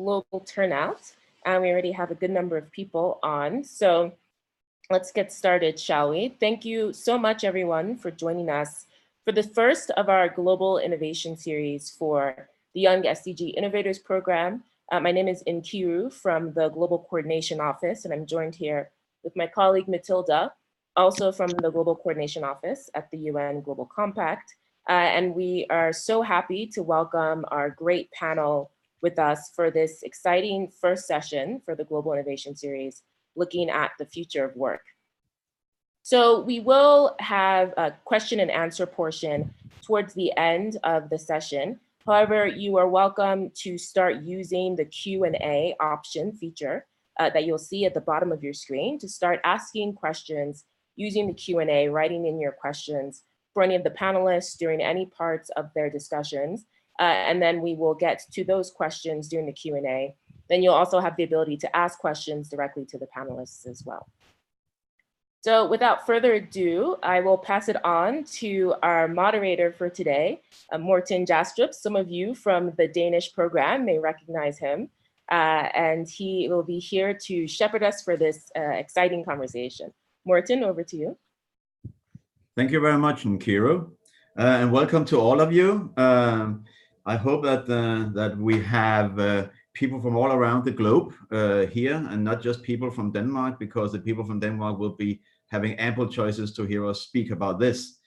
global turnout. We already have a good number of people on. So let's get started, shall we? Thank you so much, everyone, for joining us for the first of our Global Innovation Series for the Young SDG Innovators Program. My name is Nkiru from the Global Coordination Office, and I'm joined here with my colleague Matilda, also from the Global Coordination Office at the UN Global Compact. And we are so happy to welcome our great panel with us for this exciting first session for the Global Innovation Series, looking at the future of work. So we will have a question and answer portion towards the end of the session. However, you are welcome to start using the Q&A option feature that you'll see at the bottom of your screen to start asking questions using the Q&A, writing in your questions for any of the panelists during any parts of their discussions. And then we will get to those questions during the Q&A. Then you'll also have the ability to ask questions directly to the panelists as well. So without further ado, I will pass it on to our moderator for today, Morten Jastrup. Some of you from the Danish program may recognize him, and he will be here to shepherd us for this exciting conversation. Morten, over to you. Thank you very much, Nkiru, and welcome to all of you. I hope that we have people from all around the globe here, and not just people from Denmark, because the people from Denmark will be having ample choices to hear us speak about this.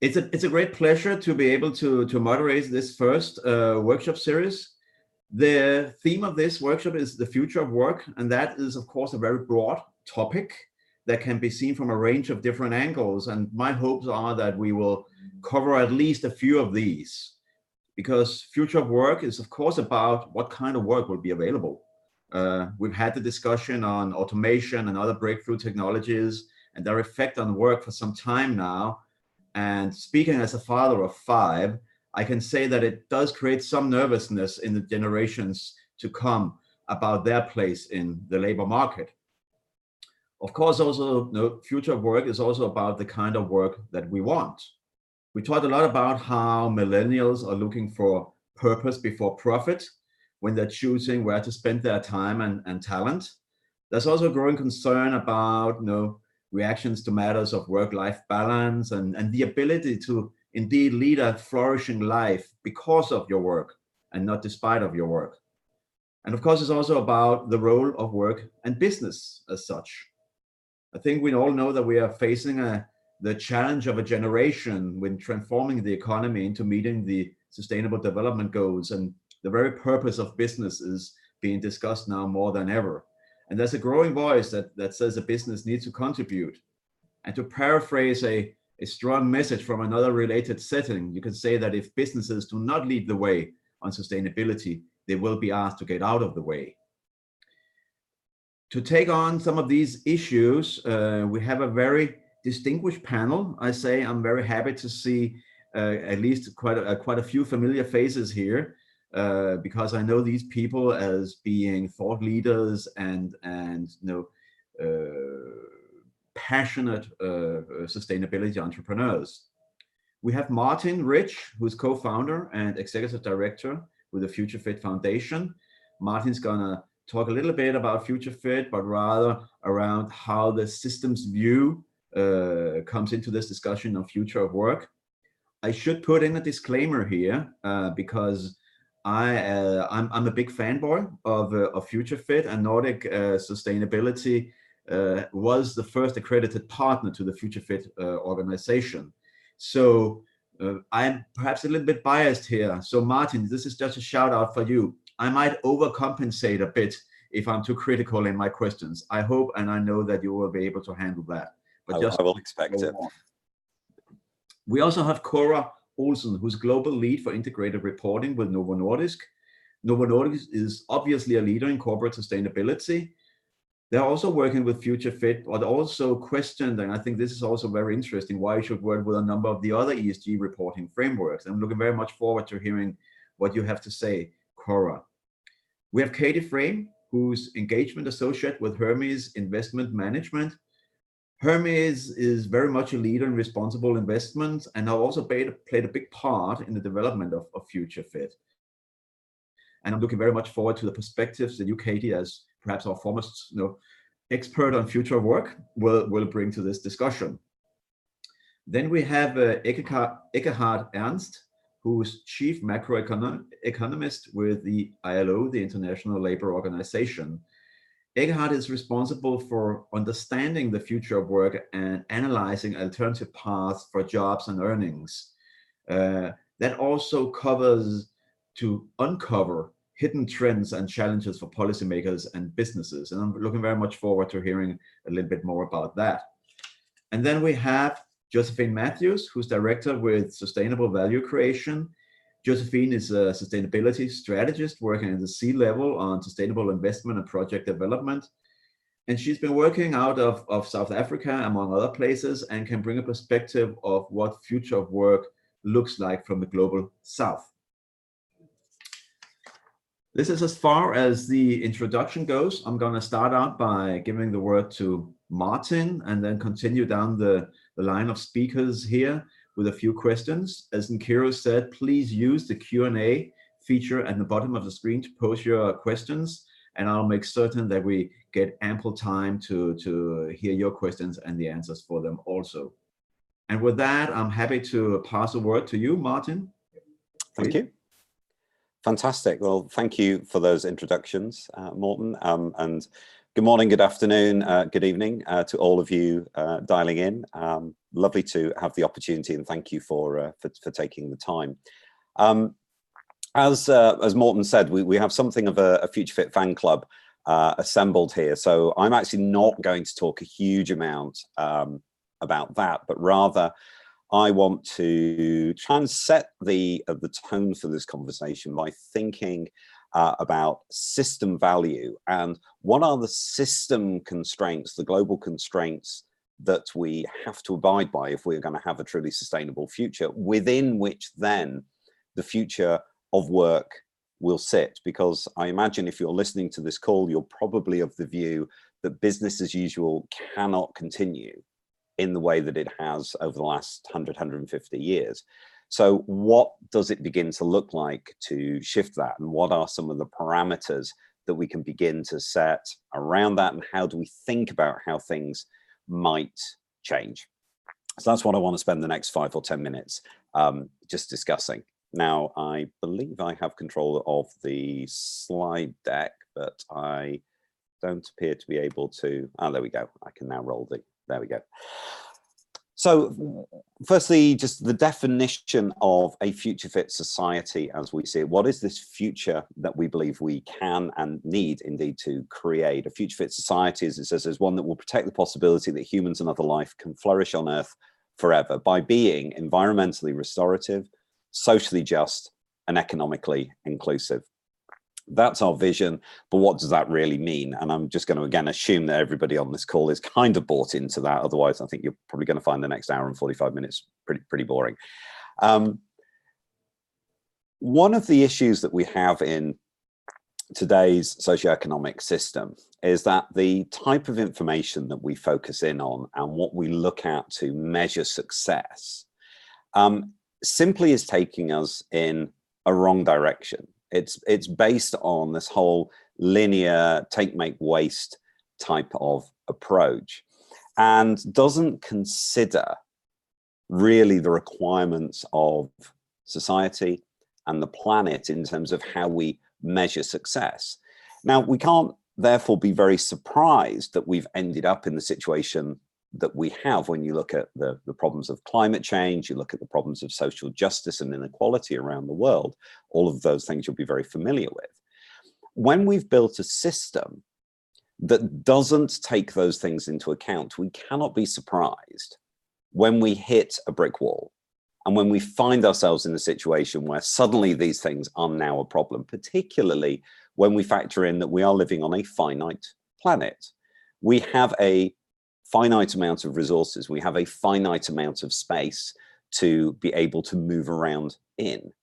It's a great pleasure to be able to moderate this first workshop series. The theme of this workshop is the future of work, and that is, of course, a very broad topic that can be seen from a range of different angles. And my hopes are that we will cover at least a few of these, because future of work is, of course, about what kind of work will be available. We've had the discussion on automation and other breakthrough technologies and their effect on work for some time now. And speaking as a father of 5, I can say that it does create some nervousness in the generations to come about their place in the labor market. Of course, also, future of work is also about the kind of work that we want. We talked a lot about how millennials are looking for purpose before profit when they're choosing where to spend their time and talent. There's also a growing concern about reactions to matters of work-life balance and the ability to indeed lead a flourishing life because of your work and not despite of your work. And of course, it's also about the role of work and business as such. I think we all know that we are facing the challenge of a generation when transforming the economy into meeting the sustainable development goals, and the very purpose of business is being discussed now more than ever. And there's a growing voice that says a business needs to contribute. And to paraphrase a strong message from another related setting, you can say that if businesses do not lead the way on sustainability, they will be asked to get out of the way. To take on some of these issues, we have a very distinguished panel. I'm very happy to see at least quite a few familiar faces here, because I know these people as being thought leaders and passionate sustainability entrepreneurs. We have Martin Rich, who's co-founder and executive director with the Future Fit Foundation. Martin's gonna talk a little bit about Future Fit, but rather around how the systems view comes into this discussion of future of work. I should put in a disclaimer here because I'm a big fanboy of Future Fit, and Nordic Sustainability was the first accredited partner to the Future Fit organization. So I'm perhaps a little bit biased here. So Martin, this is just a shout out for you. I might overcompensate a bit if I'm too critical in my questions. I hope and I know that you will be able to handle that. But I will expect it. We also have Cora Olsen, who's global lead for integrated reporting with Novo Nordisk. Novo Nordisk is obviously a leader in corporate sustainability. They're also working with Future Fit, but also questioned, and I think this is also very interesting, why you should work with a number of the other ESG reporting frameworks. I'm looking very much forward to hearing what you have to say, Cora. We have Katie Frame, who's engagement associate with Hermes Investment Management. Hermes is very much a leader in responsible investments and have also played a big part in the development of Future Fit. And I'm looking very much forward to the perspectives that you, Katie, as perhaps our foremost expert on future of work, will bring to this discussion. Then we have Ekkehard Ernst, who's chief macroeconomist with the ILO, the International Labour Organization. Ekkehard is responsible for understanding the future of work and analyzing alternative paths for jobs and earnings. That also covers to uncover hidden trends and challenges for policymakers and businesses. And I'm looking very much forward to hearing a little bit more about that. And then we have Josephine Matthews, who's director with Sustainable Value Creation. Josephine is a sustainability strategist working at the C-level on sustainable investment and project development. And she's been working out of South Africa, among other places, and can bring a perspective of what future of work looks like from the global South. This is as far as the introduction goes. I'm going to start out by giving the word to Martin and then continue down the line of speakers here with a few questions. As Nkiro said, please use the Q&A feature at the bottom of the screen to post your questions, and I'll make certain that we get ample time to hear your questions and the answers for them also. And with that, I'm happy to pass the word to you, Martin. Thank you. Fantastic. Well, thank you for those introductions, Morten. And good morning, good afternoon, good evening to all of you dialing in. Lovely to have the opportunity, and thank you for taking the time. As Morten said, we have something of a Future Fit fan club assembled here. So I'm actually not going to talk a huge amount about that, but rather I want to try and set the tone for this conversation by thinking about system value and what are the system constraints, the global constraints that we have to abide by if we're going to have a truly sustainable future, within which then the future of work will sit. Because I imagine if you're listening to this call, you're probably of the view that business as usual cannot continue in the way that it has over the last 100, 150 years. So what does it begin to look like to shift that? And what are some of the parameters that we can begin to set around that? And how do we think about how things might change? So that's what I want to spend the next 5 or 10 minutes just discussing. Now, I believe I have control of the slide deck, but I don't appear to be able to. Oh, there we go. I can now roll there we go. So firstly, just the definition of a future fit society as we see it. What is this future that we believe we can and need indeed to create? A future fit society, as it says, is one that will protect the possibility that humans and other life can flourish on Earth forever by being environmentally restorative, socially just, and economically inclusive. That's our vision, but what does that really mean? And I'm just going to again assume that everybody on this call is kind of bought into that. Otherwise, I think you're probably going to find the next hour and 45 minutes pretty boring. One of the issues that we have in today's socioeconomic system is that the type of information that we focus in on and what we look at to measure success simply is taking us in a wrong direction. It's based on this whole linear take, make, waste type of approach and doesn't consider really the requirements of society and the planet in terms of how we measure success. Now, we can't therefore be very surprised that we've ended up in the situation that we have when you look at the problems of climate change, you look at the problems of social justice and inequality around the world, all of those things you'll be very familiar with. When we've built a system that doesn't take those things into account, we cannot be surprised when we hit a brick wall and when we find ourselves in a situation where suddenly these things are now a problem, particularly when we factor in that we are living on a finite planet. We have a finite amount of resources. We have a finite amount of space to be able to move around in.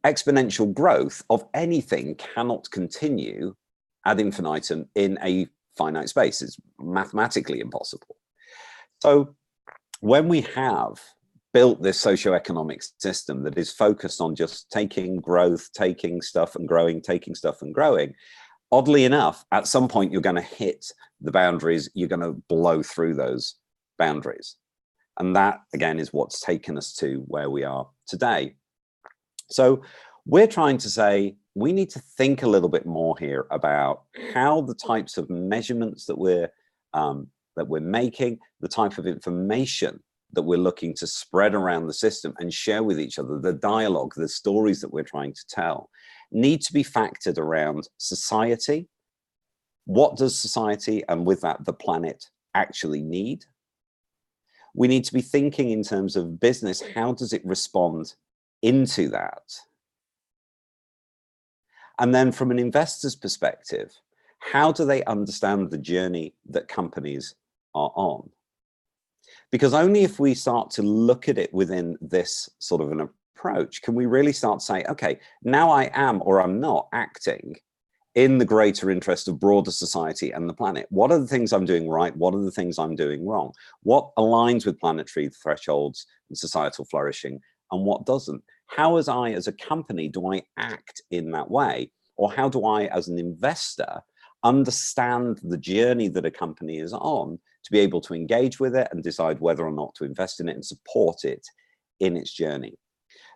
Exponential growth of anything cannot continue ad infinitum in a finite space. It's mathematically impossible. So when we have built this socioeconomic system that is focused on just taking growth, taking stuff and growing, taking stuff and growing, oddly enough, at some point you're going to hit the boundaries, you're going to blow through those boundaries. And that, again, is what's taken us to where we are today. So we're trying to say we need to think a little bit more here about how the types of measurements that we're making, the type of information that we're looking to spread around the system and share with each other, the dialogue, the stories that we're trying to tell, need to be factored around society. What does society, and with that the planet, actually need? We need to be thinking in terms of business, how does it respond into that? And then from an investor's perspective, how do they understand the journey that companies are on? Because only if we start to look at it within this sort of an approach can we really start saying, okay, now I am or I'm not acting in the greater interest of broader society and the planet. What are the things I'm doing right? What are the things I'm doing wrong? What aligns with planetary thresholds and societal flourishing and what doesn't? How as a company, do I act in that way? Or how do I, as an investor, understand the journey that a company is on to be able to engage with it and decide whether or not to invest in it and support it in its journey?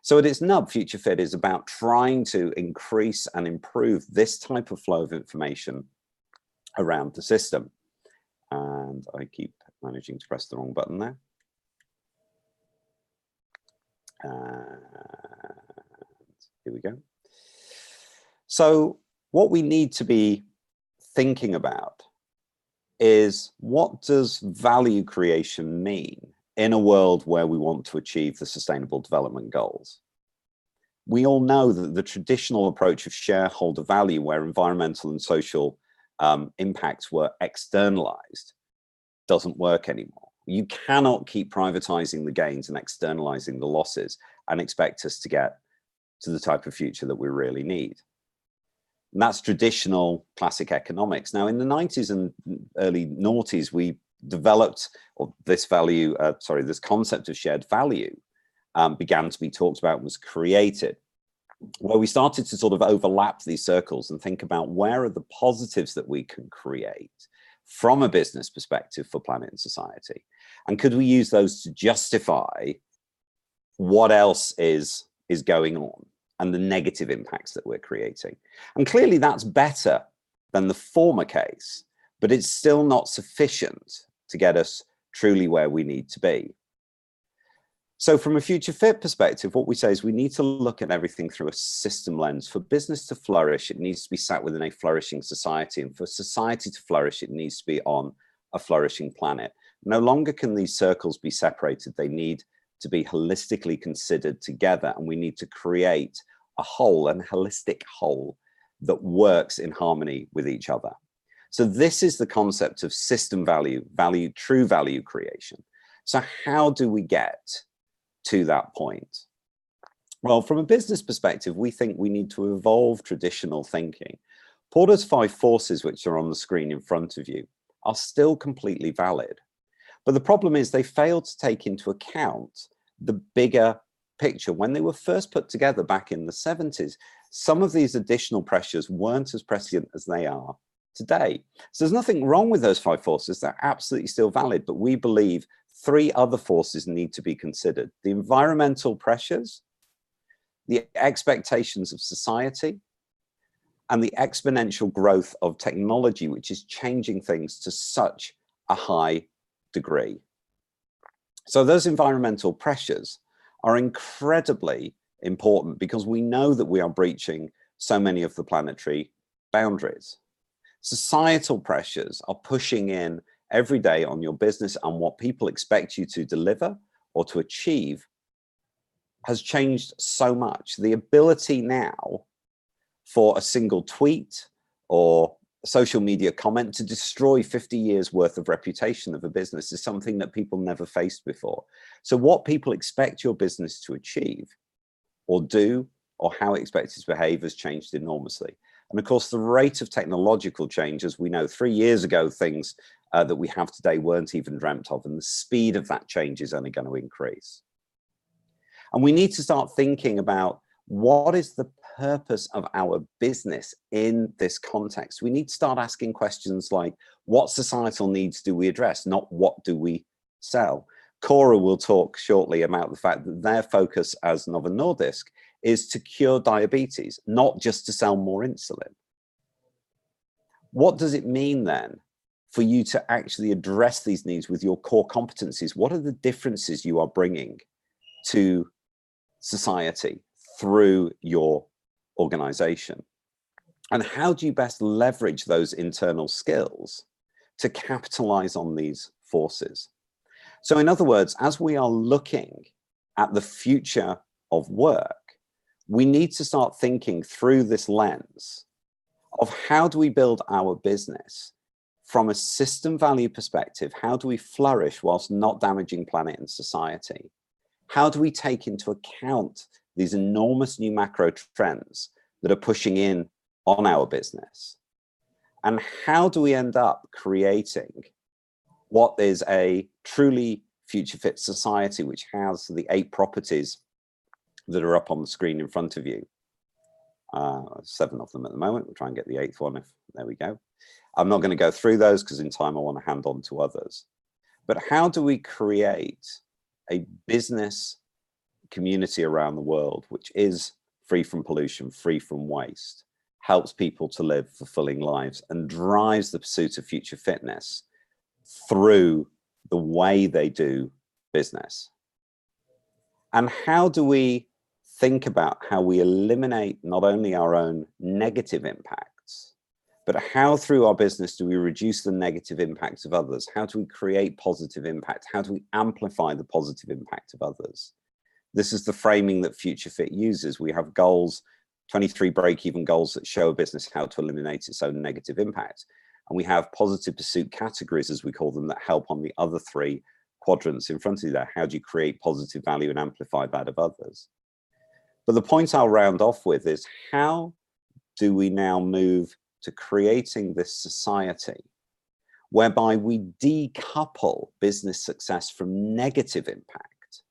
So at its nub, Future Fit is about trying to increase and improve this type of flow of information around the system. And I keep managing to press the wrong button there. And here we go. So what we need to be thinking about is, what does value creation mean in a world where we want to achieve the Sustainable Development Goals? We all know that the traditional approach of shareholder value, where environmental and social impacts were externalized, doesn't work anymore. You cannot keep privatizing the gains and externalizing the losses and expect us to get to the type of future that we really need. And that's traditional classic economics. Now, in the 90s and early noughties, we developed, or this concept of shared value began to be talked about and was created, where we started to sort of overlap these circles and think about where are the positives that we can create from a business perspective for planet and society, and could we use those to justify what else is going on and the negative impacts that we're creating. And clearly that's better than the former case, but it's still not sufficient to get us truly where we need to be. So from a Future Fit perspective, what we say is we need to look at everything through a system lens. For business to flourish, it needs to be sat within a flourishing society. And for society to flourish, it needs to be on a flourishing planet. No longer can these circles be separated. They need to be holistically considered together. And we need to create a whole, and holistic whole, that works in harmony with each other. So this is the concept of system value, true value creation. So how do we get to that point? Well, from a business perspective, we think we need to evolve traditional thinking. Porter's 5 forces, which are on the screen in front of you, are still completely valid. But the problem is they fail to take into account the bigger picture. When they were first put together back in the 70s, some of these additional pressures weren't as prescient as they are today. So there's nothing wrong with those 5 forces. They're absolutely still valid, but we believe 3 other forces need to be considered: the environmental pressures, the expectations of society, and the exponential growth of technology, which is changing things to such a high degree. So those environmental pressures are incredibly important because we know that we are breaching so many of the planetary boundaries. Societal pressures are pushing in every day on your business, and what people expect you to deliver or to achieve has changed so much. The ability now for a single tweet or a social media comment to destroy 50 years worth of reputation of a business is something that people never faced before. So what people expect your business to achieve or do, or how it expects it to behave, has changed enormously. And of course, the rate of technological change, as we know, 3 years ago, things that we have today weren't even dreamt of, and the speed of that change is only going to increase. And we need to start thinking about what is the purpose of our business in this context. We need to start asking questions like, what societal needs do we address, not what do we sell? Cora will talk shortly about the fact that their focus as Novo Nordisk is to cure diabetes, not just to sell more insulin. What does it mean then for you to actually address these needs with your core competencies? What are the differences you are bringing to society through your organization? And how do you best leverage those internal skills to capitalize on these forces? So in other words, as we are looking at the future of work, we need to start thinking through this lens of how do we build our business from a system value perspective? How do we flourish whilst not damaging planet and society? How do we take into account these enormous new macro trends that are pushing in on our business? And how do we end up creating what is a truly future fit society, which has the 8 properties that are up on the screen in front of you? 7 of them at the moment. We'll try and get the 8th one. There we go. I'm not going to go through those because in time I want to hand on to others. But how do we create a business community around the world which is free from pollution, free from waste, helps people to live fulfilling lives, and drives the pursuit of future fitness through the way they do business? And how do we think about how we eliminate not only our own negative impacts, but how through our business do we reduce the negative impacts of others? How do we create positive impact? How do we amplify the positive impact of others? This is the framing that Future Fit uses. We have goals, 23 break-even goals that show a business how to eliminate its own negative impact. And we have positive pursuit categories, as we call them, that help on the other 3 quadrants in front of you there. How do you create positive value and amplify that of others? But the point I'll round off with is, how do we now move to creating this society whereby we decouple business success from negative impact,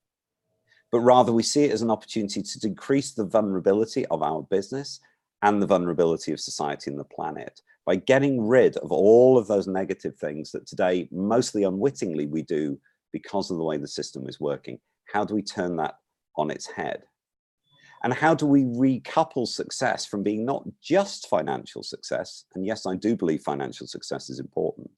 but rather we see it as an opportunity to decrease the vulnerability of our business and the vulnerability of society and the planet by getting rid of all of those negative things that today, mostly unwittingly, we do because of the way the system is working? How do we turn that on its head? And how do we recouple success from being not just financial success? And yes, I do believe financial success is important,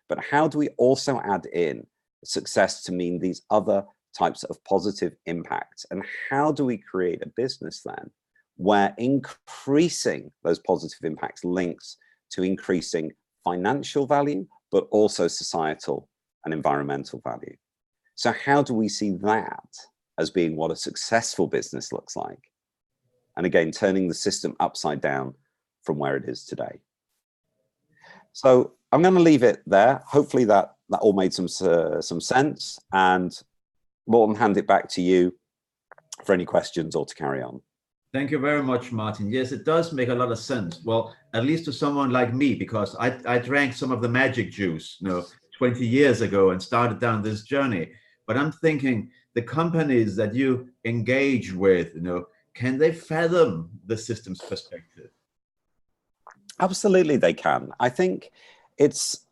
but how do we also add in success to mean these other types of positive impacts? And how do we create a business then where increasing those positive impacts links to increasing financial value, but also societal and environmental value? So how do we see that as being what a successful business looks like? And again, turning the system upside down from where it is today. So I'm going to leave it there. Hopefully that all made some sense, and Morten, hand it back to you for any questions or to carry on. Thank you very much, Martin. Yes, it does make a lot of sense. Well, at least to someone like me, because I drank some of the magic juice, 20 years ago and started down this journey. But I'm thinking the companies that you engage with, can they fathom the system's perspective? Absolutely, they can. I think it's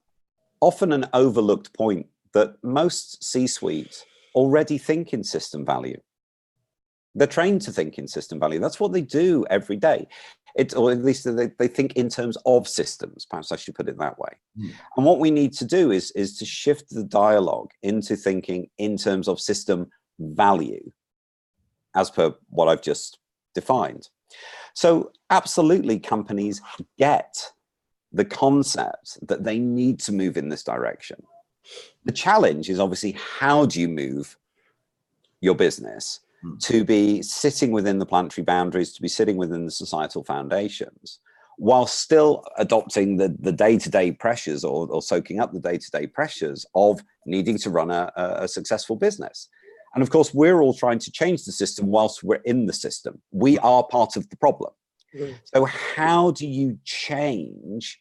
often an overlooked point that most C-suite already think in system value. They're trained to think in system value. That's what they do every day. Or at least they think in terms of systems. Perhaps I should put it that way. And what we need to do is to shift the dialogue into thinking in terms of system value, as per what I've just defined. So absolutely, companies get the concept that they need to move in this direction. The challenge is obviously, how do you move your business to be sitting within the planetary boundaries, to be sitting within the societal foundations, while still adopting the day-to-day pressures or soaking up the day-to-day pressures of needing to run a successful business? And of course, we're all trying to change the system whilst we're in the system. We are part of the problem. So how do you change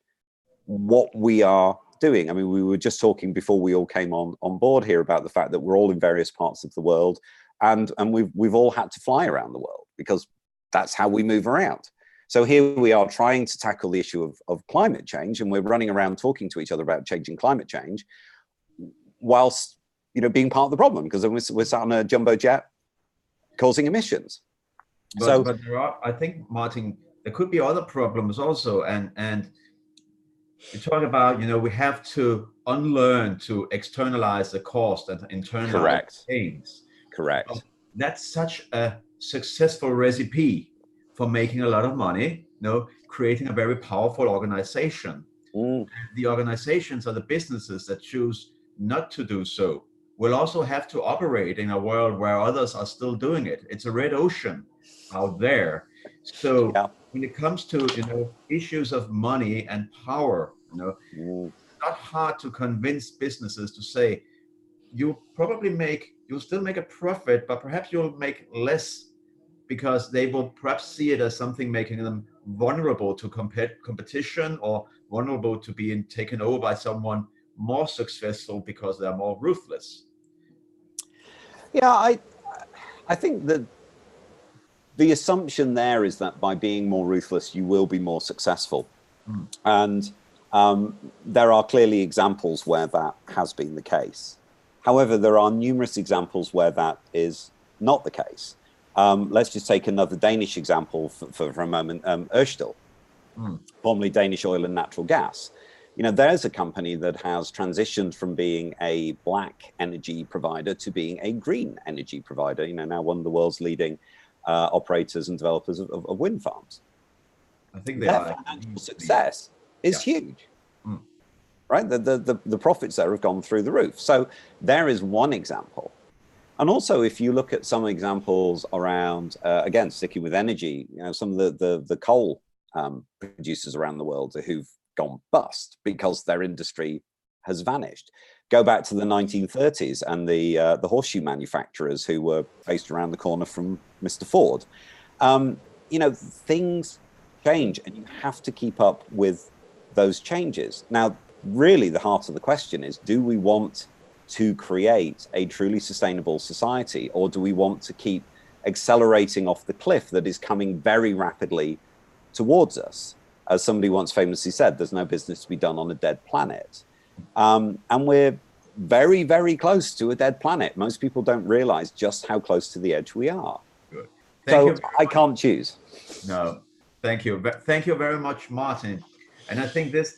what we are doing? I mean, we were just talking before we all came on board here about the fact that we're all in various parts of the world. and we've all had to fly around the world because that's how we move around. So here we are trying to tackle the issue of climate change, and we're running around talking to each other about changing climate change, whilst being part of the problem, because we're sat on a jumbo jet causing emissions. But there are, I think, Martin, there could be other problems also, and you talk about, we have to unlearn to externalize the cost and internalize gains. Correct. That's such a successful recipe for making a lot of money, creating a very powerful organization. The organizations or the businesses that choose not to do so will also have to operate in a world where others are still doing it. It's a red ocean out there. So when it comes to issues of money and power, it's not hard to convince businesses to say, you'll still make a profit, but perhaps you'll make less, because they will perhaps see it as something making them vulnerable to competition, or vulnerable to being taken over by someone more successful because they're more ruthless. Yeah, I think that the assumption there is that by being more ruthless, you will be more successful. And there are clearly examples where that has been the case. However, there are numerous examples where that is not the case. Let's just take another Danish example for a moment. Ørsted, formerly Danish Oil and Natural Gas. There's a company that has transitioned from being a black energy provider to being a green energy provider, now one of the world's leading operators and developers of wind farms. I think their financial success is huge. Right? The profits there have gone through the roof. So there is one example. And also, if you look at some examples around, again, sticking with energy, some of the coal producers around the world who've gone bust because their industry has vanished. Go back to the 1930s and the horseshoe manufacturers who were based around the corner from Mr. Ford. Things change, and you have to keep up with those changes. Now, really, the heart of the question is, do we want to create a truly sustainable society, or do we want to keep accelerating off the cliff that is coming very rapidly towards us? As somebody once famously said, there's no business to be done on a dead planet. And we're very, very close to a dead planet. Most people don't realize just how close to the edge we are. Good. So I can't choose. No, thank you. Thank you very much, Martin. And I think this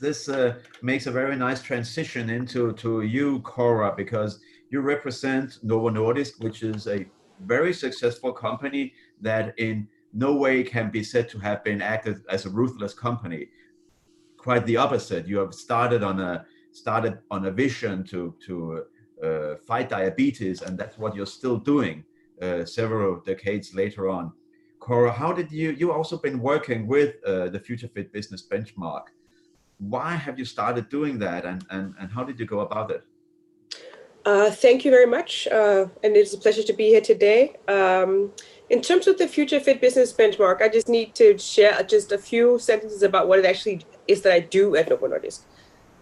makes a very nice transition into you, Cora, because you represent Novo Nordisk, which is a very successful company that in no way can be said to have been acted as a ruthless company. Quite the opposite. You have started on a vision to fight diabetes, and that's what you're still doing several decades later on. Cora, how did you also been working with the Future Fit Business Benchmark? Why have you started doing that, and how did you go about it? Thank you very much, and it's a pleasure to be here today. In terms of the Future Fit Business Benchmark, I just need to share just a few sentences about what it actually is that I do at Novo Nordisk.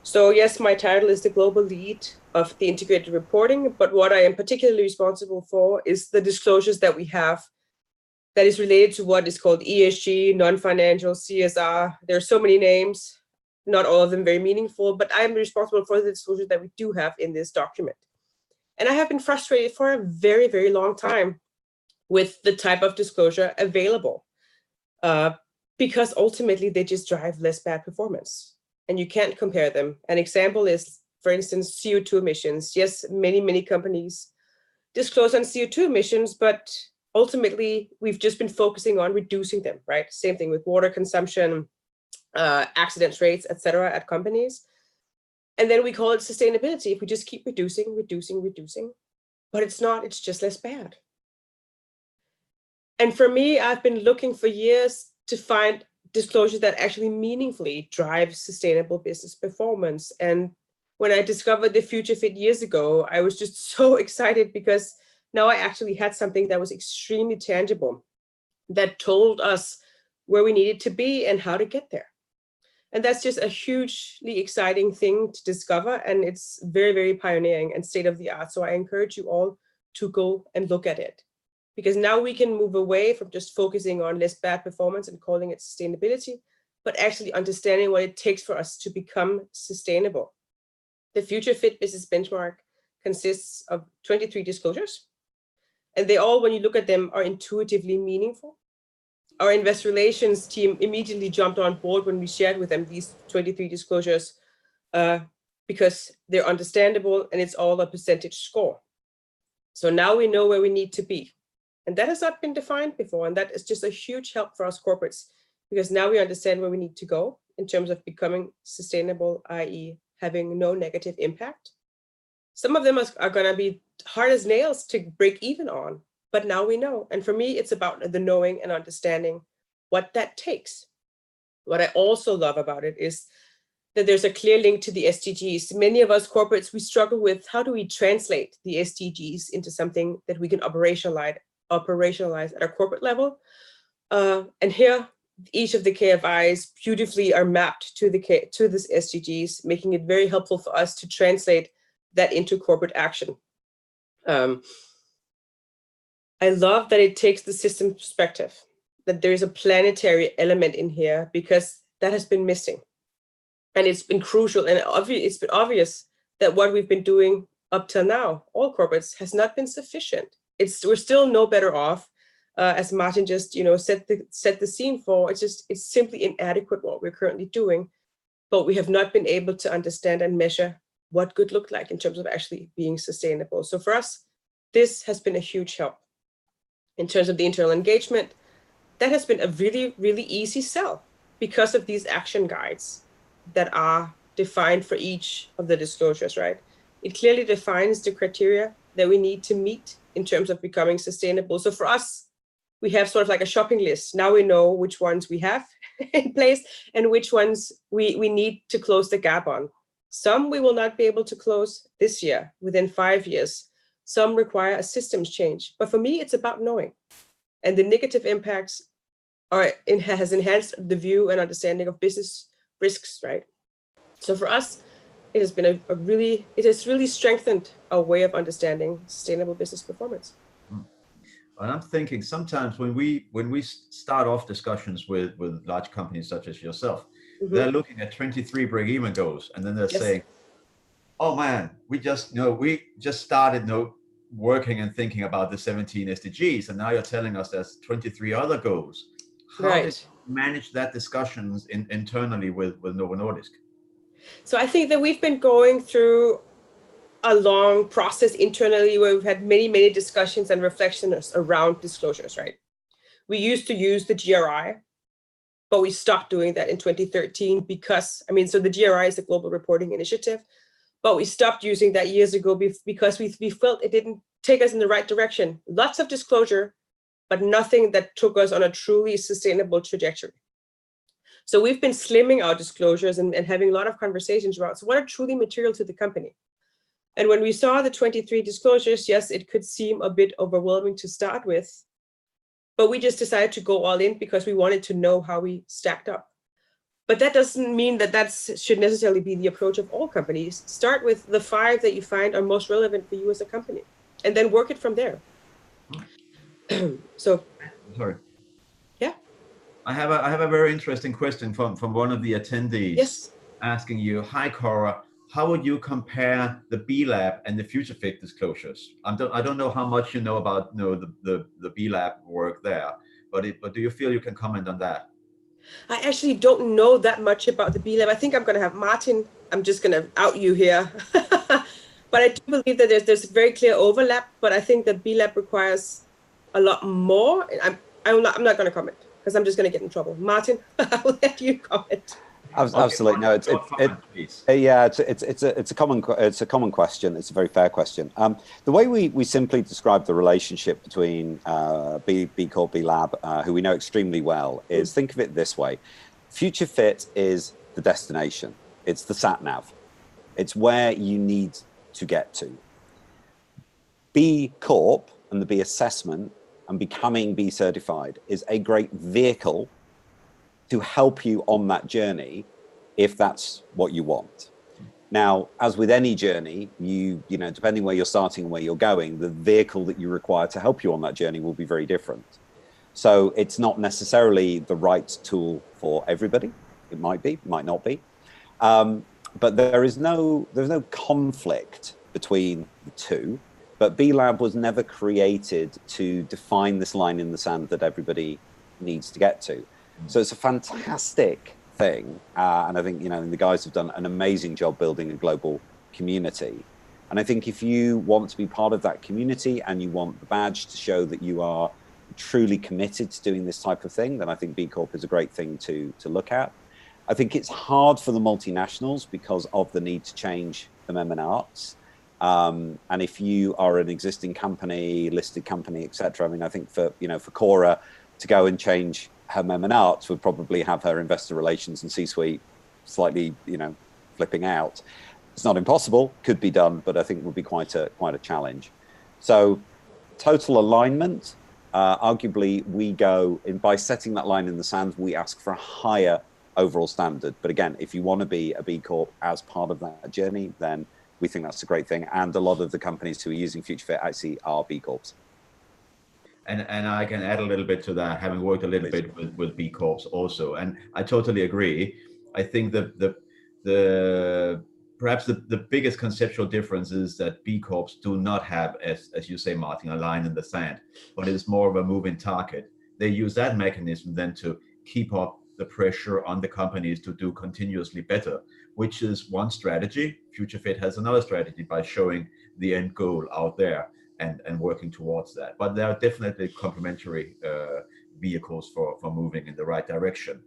So yes, my title is the Global Lead of the Integrated Reporting, but what I am particularly responsible for is the disclosures that we have that is related to what is called ESG, non-financial, CSR. There are so many names, not all of them very meaningful, but I am responsible for the disclosures that we do have in this document. And I have been frustrated for a very, very long time with the type of disclosure available, because ultimately they just drive less bad performance, and you can't compare them. An example is, for instance, CO2 emissions. Yes, many companies disclose on CO2 emissions, but ultimately we've just been focusing on reducing them, right? Same thing with water consumption, accident rates, etc. at companies. And then we call it sustainability if we just keep reducing. But it's not, it's just less bad. And for me, I've been looking for years to find disclosures that actually meaningfully drive sustainable business performance. And when I discovered the Future Fit years ago, I was just so excited, because now I actually had something that was extremely tangible, that told us where we needed to be and how to get there. And that's just a hugely exciting thing to discover. And it's very, very pioneering and state of the art. So I encourage you all to go and look at it. because now we can move away from just focusing on less bad performance and calling it sustainability, but actually understanding what it takes for us to become sustainable. The Future Fit Business Benchmark consists of 23 disclosures, and they all, when you look at them, are intuitively meaningful. Our investor relations team immediately jumped on board when we shared with them these 23 disclosures because they're understandable and it's all a percentage score. So now we know where we need to be. And that has not been defined before. And that is just a huge help for us corporates, because now we understand where we need to go in terms of becoming sustainable, i.e. having no negative impact. Some of them are going to be hard as nails to break even on, but now we know. And for me, it's about the knowing and understanding what that takes. What I also love about it is that there's a clear link to the SDGs. Many of us corporates, we struggle with how do we translate the SDGs into something that we can operationalize at a corporate level. And here, each of the KFIs beautifully are mapped to this SDGs, making it very helpful for us to translate that into corporate action. I love that it takes the system perspective, that there's a planetary element in here, because that has been missing. And it's been crucial, and it's been obvious that what we've been doing up till now, all corporates, has not been sufficient. We're still no better off, as Martin just set the scene for. It's simply inadequate what we're currently doing, but we have not been able to understand and measure what good looked like in terms of actually being sustainable. So for us, this has been a huge help. In terms of the internal engagement, that has been a really, really easy sell because of these action guides that are defined for each of the disclosures, right? It clearly defines the criteria that we need to meet in terms of becoming sustainable. So for us, we have sort of like a shopping list. Now we know which ones we have in place and which ones we need to close the gap on. Some we will not be able to close this year, within 5 years. Some require a systems change. But for me, it's about knowing. And the negative impacts has enhanced the view and understanding of business risks, right? So for us, it has been it has really strengthened our way of understanding sustainable business performance. And I'm thinking sometimes when we start off discussions with large companies such as yourself, they're looking at 23 break-even goals, and then they're saying, "Oh man, we just started working and thinking about the 17 SDGs, and now you're telling us there's 23 other goals." How did you manage that discussions internally with Novo Nordisk? So I think that we've been going through a long process internally where we've had many, many discussions and reflections around disclosures, right? We used to use the GRI, but we stopped doing that in 2013 because, so the GRI is the Global Reporting Initiative, but we stopped using that years ago because we felt it didn't take us in the right direction. Lots of disclosure, but nothing that took us on a truly sustainable trajectory. So we've been slimming our disclosures and having a lot of conversations around, so what are truly material to the company? And when we saw the 23 disclosures, yes, it could seem a bit overwhelming to start with, but we just decided to go all in because we wanted to know how we stacked up. But that doesn't mean that should necessarily be the approach of all companies. Start with the 5 that you find are most relevant for you as a company, and then work it from there. So, sorry. Yeah. I have a very interesting question from one of the attendees. Yes. Asking you, "Hi Cora, how would you compare the B Lab and the Future Fit disclosures?" I don't know how much you know about the B Lab work there, but do you feel you can comment on that? I actually don't know that much about the B Lab. I think I'm going to have Martin. I'm just going to out you here. But I do believe that there's a very clear overlap, but I think the B Lab requires a lot more. I'm not going to comment because I'm just going to get in trouble. Martin, I'll let you comment. Absolutely. No, it's a common question. It's a very fair question. The way we simply describe the relationship between B Corp, B Lab, who we know extremely well, is think of it this way: Future Fit is the destination. It's the sat nav. It's where you need to get to. B Corp and the B assessment and becoming B certified is a great vehicle to help you on that journey, if that's what you want. Now, as with any journey, you know, depending where you're starting and where you're going, the vehicle that you require to help you on that journey will be very different. So it's not necessarily the right tool for everybody. It might be, might not be. But there's no conflict between the two. But B Lab was never created to define this line in the sand that everybody needs to get to. So it's a fantastic thing. And I think, you know, the guys have done an amazing job building a global community. And I think if you want to be part of that community and you want the badge to show that you are truly committed to doing this type of thing, then I think B Corp is a great thing to look at. I think it's hard for the multinationals because of the need to change the mem and arts. And if you are an existing company, listed company, etc., I mean, I think for Cora to go and change her mem and arts would probably have her investor relations and C-suite slightly, you know, flipping out. It's not impossible, could be done, but I think would be quite a challenge. So total alignment, arguably we go in by setting that line in the sand, we ask for a higher overall standard. But again, if you want to be a B Corp as part of that journey, then we think that's a great thing. And a lot of the companies who are using FutureFit actually are B Corps. And I can add a little bit to that, having worked a little bit with B Corps also. And I totally agree. I think perhaps the biggest conceptual difference is that B Corps do not have, as you say, Martin, a line in the sand, but it's more of a moving target. They use that mechanism then to keep up the pressure on the companies to do continuously better, which is one strategy. FutureFit has another strategy by showing the end goal out there and working towards that. But there are definitely complementary vehicles for moving in the right direction.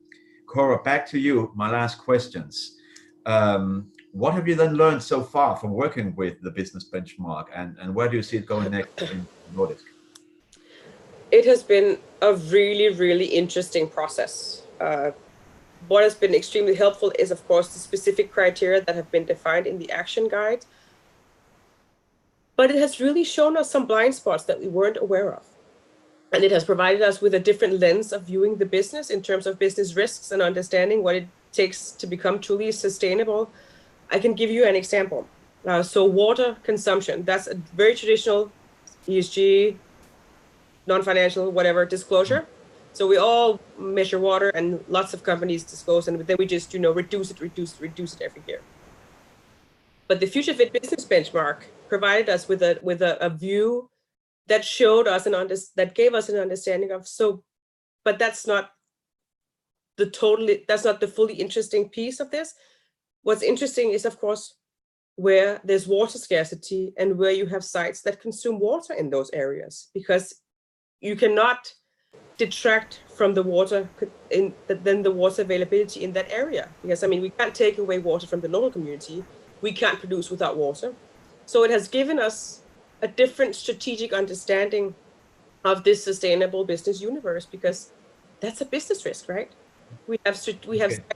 Cora, back to you. My last questions. What have you then learned so far from working with the business benchmark, and where do you see it going next in Nordisk? It has been a really, really interesting process. What has been extremely helpful is, of course, the specific criteria that have been defined in the action guide. But it has really shown us some blind spots that we weren't aware of. And it has provided us with a different lens of viewing the business in terms of business risks and understanding what it takes to become truly sustainable. I can give you an example. So water consumption, that's a very traditional ESG, non-financial, whatever, disclosure. So we all measure water and lots of companies disclose, and then we just, reduce it every year. But the FutureFit business benchmark provided us with a view that showed us that gave us an understanding of, but that's not the fully interesting piece of this. What's interesting is, of course, where there's water scarcity and where you have sites that consume water in those areas, because you cannot detract from the water then the water availability in that area. Because, I mean, we can't take away water from the local community. We can't produce without water. So it has given us a different strategic understanding of this sustainable business universe, because that's a business risk, right? We have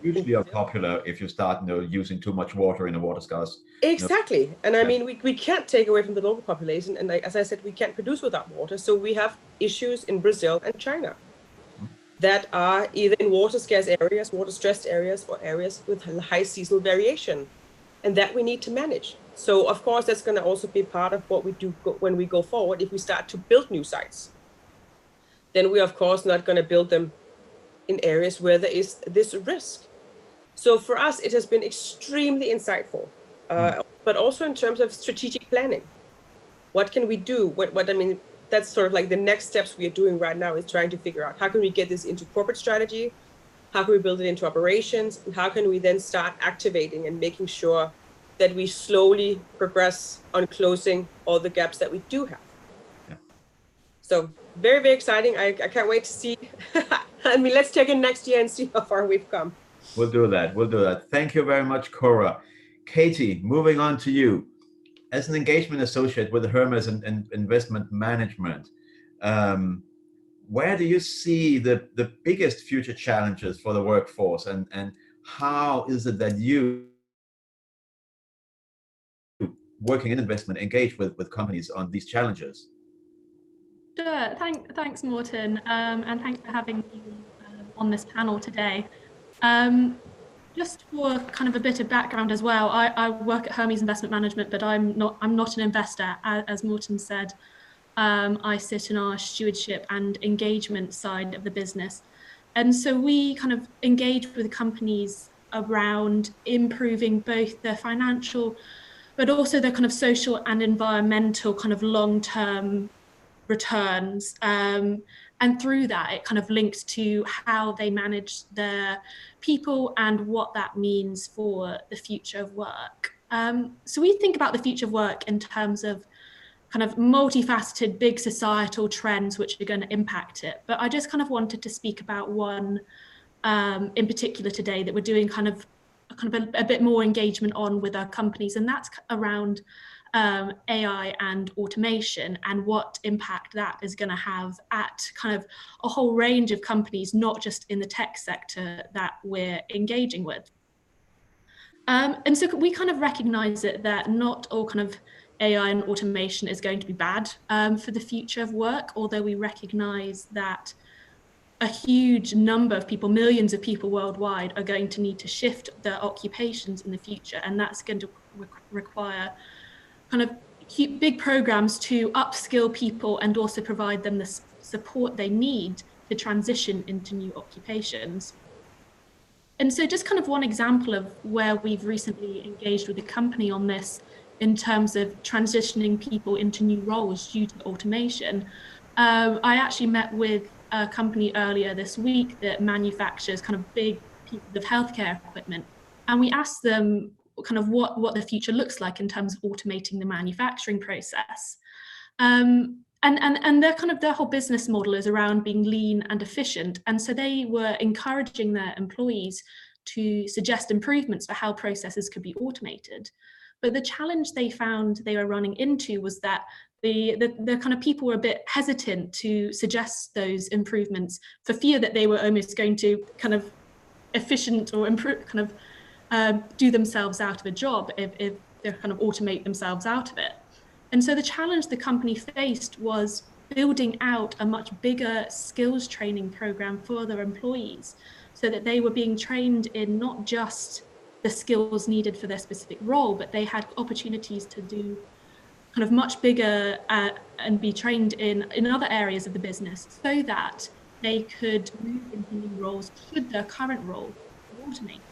usually unpopular if you start using too much water in a water scarce. Exactly. And I mean, we can't take away from the local population. And as I said, we can't produce without water. So we have issues in Brazil and China that are either in water scarce areas, water stressed areas, or areas with high seasonal variation, and that we need to manage. So of course, that's going to also be part of what we do when we go forward. If we start to build new sites, then we're of course not going to build them in areas where there is this risk. So for us, it has been extremely insightful, but also in terms of strategic planning. What can we do? I mean, that's sort of like the next steps we are doing right now, is trying to figure out how can we get this into corporate strategy, how can we build it into operations, and how can we then start activating and making sure that we slowly progress on closing all the gaps that we do have. Yeah. So very, very exciting. I can't wait to see. I mean, let's check in next year and see how far we've come. We'll do that. Thank you very much, Cora. Katie, moving on to you. As an engagement associate with Hermes and Investment Management, where do you see the biggest future challenges for the workforce, and how is it that you, working in investment, engage with companies on these challenges? Sure. Thanks, Morten, and thanks for having me on this panel today. just for kind of a bit of background as well, I work at Hermes Investment Management, but I'm not an investor, as Morten said. I sit in our stewardship and engagement side of the business. And so we kind of engage with companies around improving both their financial, but also their kind of social and environmental kind of long-term returns. And through that, it kind of links to how they manage their people and what that means for the future of work. So we think about the future of work in terms of kind of multifaceted, big societal trends which are going to impact it. But I just kind of wanted to speak about one in particular today that we're doing kind of a bit more engagement on with our companies, and that's around AI and automation and what impact that is going to have at kind of a whole range of companies, not just in the tech sector that we're engaging with. And so we kind of recognize that not all kind of AI and automation is going to be bad for the future of work, although we recognize that a huge number of people, millions of people worldwide, are going to need to shift their occupations in the future, and that's going to require kind of big programs to upskill people and also provide them the support they need to transition into new occupations. And so just kind of one example of where we've recently engaged with a company on this in terms of transitioning people into new roles due to automation. I actually met with a company earlier this week that manufactures kind of big pieces of healthcare equipment. And we asked them kind of what the future looks like in terms of automating the manufacturing process. And their whole business model is around being lean and efficient. And so they were encouraging their employees to suggest improvements for how processes could be automated. But the challenge they found they were running into was that the kind of people were a bit hesitant to suggest those improvements for fear that they were almost going to kind of efficient or improve, kind of do themselves out of a job if they kind of automate themselves out of it. And so the challenge the company faced was building out a much bigger skills training program for their employees so that they were being trained in not just the skills needed for their specific role, but they had opportunities to do kind of much bigger and be trained in other areas of the business so that they could move into new roles should their current role be automated.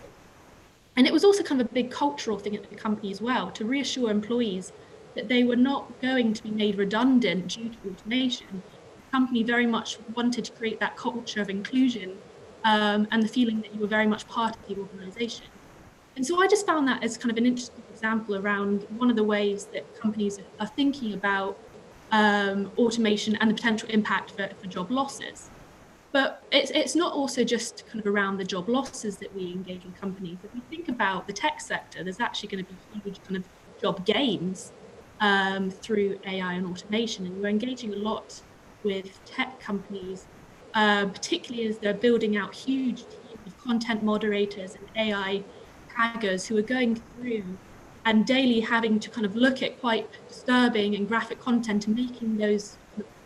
And it was also kind of a big cultural thing at the company as well, to reassure employees that they were not going to be made redundant due to automation. The company very much wanted to create that culture of inclusion and the feeling that you were very much part of the organization. And so I just found that as kind of an interesting example around one of the ways that companies are thinking about automation and the potential impact for job losses. But it's not also just kind of around the job losses that we engage with companies. If we think about the tech sector, there's actually going to be huge kind of job gains through AI and automation. And we're engaging a lot with tech companies, particularly as they're building out huge teams of content moderators and AI taggers who are going through and daily having to kind of look at quite disturbing and graphic content and making those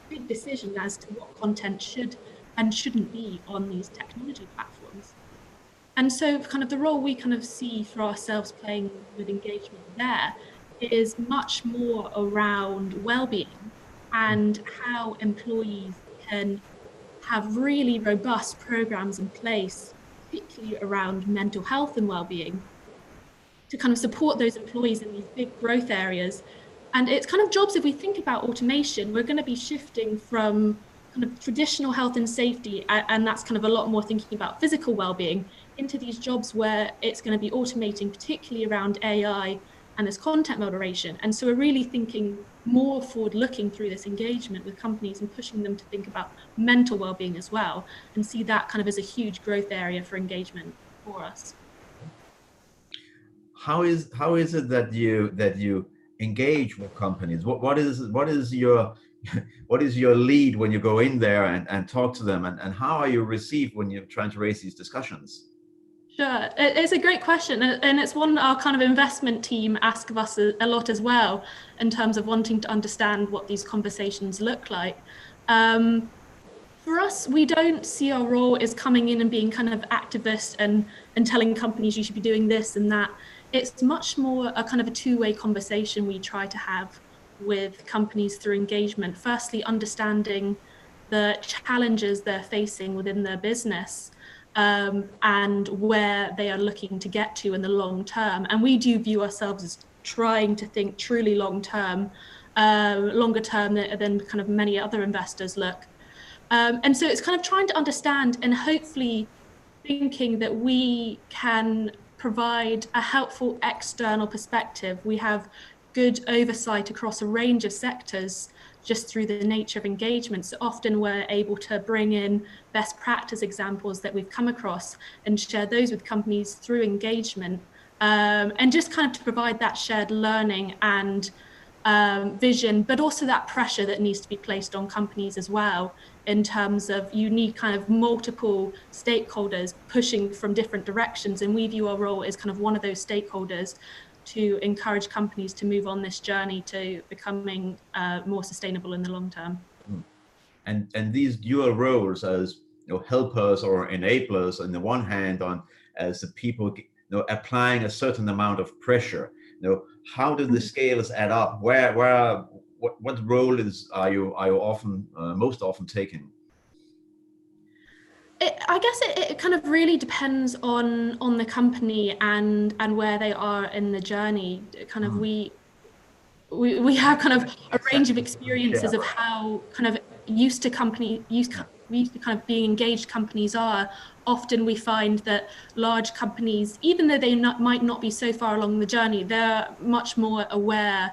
big decisions as to what content should and shouldn't be on these technology platforms. And so kind of the role we kind of see for ourselves playing with engagement there is much more around well-being and how employees can have really robust programs in place, particularly around mental health and well-being, to kind of support those employees in these big growth areas. And it's kind of jobs, if we think about automation, we're going to be shifting from kind of traditional health and safety, and that's kind of a lot more thinking about physical well-being, into these jobs where it's going to be automating, particularly around AI and this content moderation. And so we're really thinking more forward-looking through this engagement with companies and pushing them to think about mental well-being as well, and see that kind of as a huge growth area for engagement for us. How is it that you engage with companies? What is your lead when you go in there and talk to them, and how are you received when you're trying to raise these discussions? Sure, it's a great question, and it's one our kind of investment team ask of us a lot as well, in terms of wanting to understand what these conversations look like. For For us, we don't see our role as coming in and being kind of activist and telling companies you should be doing this and that. It's much more a kind of a two-way conversation we try to have with companies through engagement. Firstly, understanding the challenges they're facing within their business, and where they are looking to get to in the long term. And we do view ourselves as trying to think truly long term, longer term than kind of many other investors look. And so it's kind of trying to understand and hopefully thinking that we can provide a helpful external perspective. We have good oversight across a range of sectors just through the nature of engagement. So often we're able to bring in best practice examples that we've come across and share those with companies through engagement, and just kind of to provide that shared learning and vision, but also that pressure that needs to be placed on companies as well, in terms of you need kind of multiple stakeholders pushing from different directions. And we view our role as kind of one of those stakeholders to encourage companies to move on this journey to becoming more sustainable in the long term. And these dual roles as helpers or enablers on the one hand, on as the people applying a certain amount of pressure. How do the scales add up? What role are you often most often taking? I guess it kind of really depends on the company and where they are in the journey. Kind of we have kind of a range of experiences of how kind of used to kind of being engaged companies are. Often we find that large companies, even though they might not be so far along the journey, they're much more aware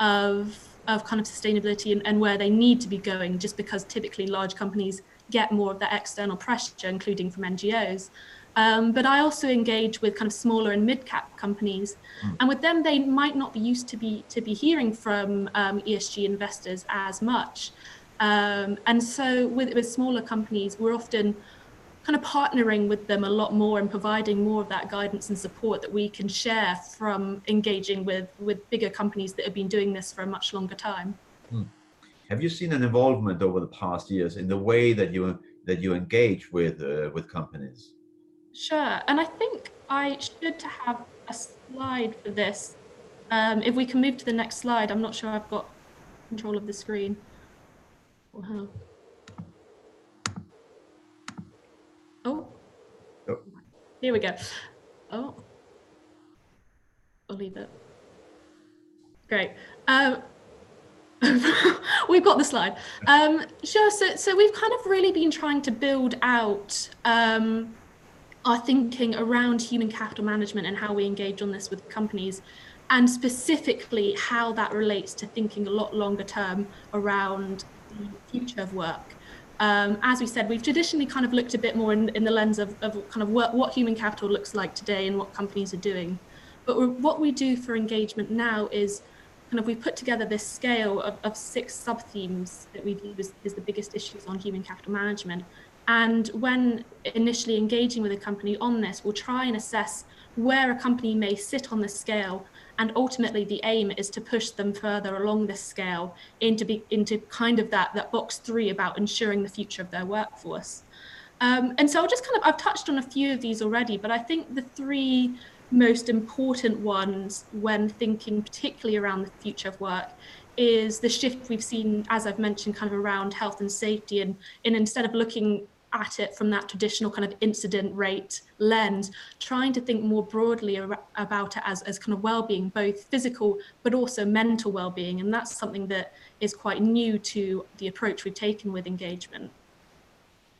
of kind of sustainability and where they need to be going, just because typically large companies get more of that external pressure, including from NGOs. But I also engage with kind of smaller and mid-cap companies, and with them they might not be used to be hearing from ESG investors as much. And so with smaller companies, we're often kind of partnering with them a lot more and providing more of that guidance and support that we can share from engaging with bigger companies that have been doing this for a much longer time. Have you seen an involvement over the past years in the way that you engage with companies? Sure, and I think I should have a slide for this. If we can move to the next slide, I'm not sure I've got control of the screen. Wow. Oh, here we go. Oh, I'll leave it. Great. We've got the slide. Sure. So we've kind of really been trying to build out our thinking around human capital management and how we engage on this with companies, and specifically how that relates to thinking a lot longer term around the future of work. As we said, we've traditionally kind of looked a bit more in the lens of kind of what human capital looks like today and what companies are doing. But what we do for engagement now is kind of we put together this scale of 6 sub-themes that we view as the biggest issues on human capital management. And when initially engaging with a company on this, we'll try and assess where a company may sit on the scale. And ultimately the aim is to push them further along this scale into kind of that box 3 about ensuring the future of their workforce. And so I've touched on a few of these already, but I think the 3 most important ones when thinking particularly around the future of work is the shift we've seen, as I've mentioned, kind of around health and safety, and instead of looking at it from that traditional kind of incident rate lens, trying to think more broadly about it as kind of well-being, both physical but also mental well-being. And that's something that is quite new to the approach we've taken with engagement.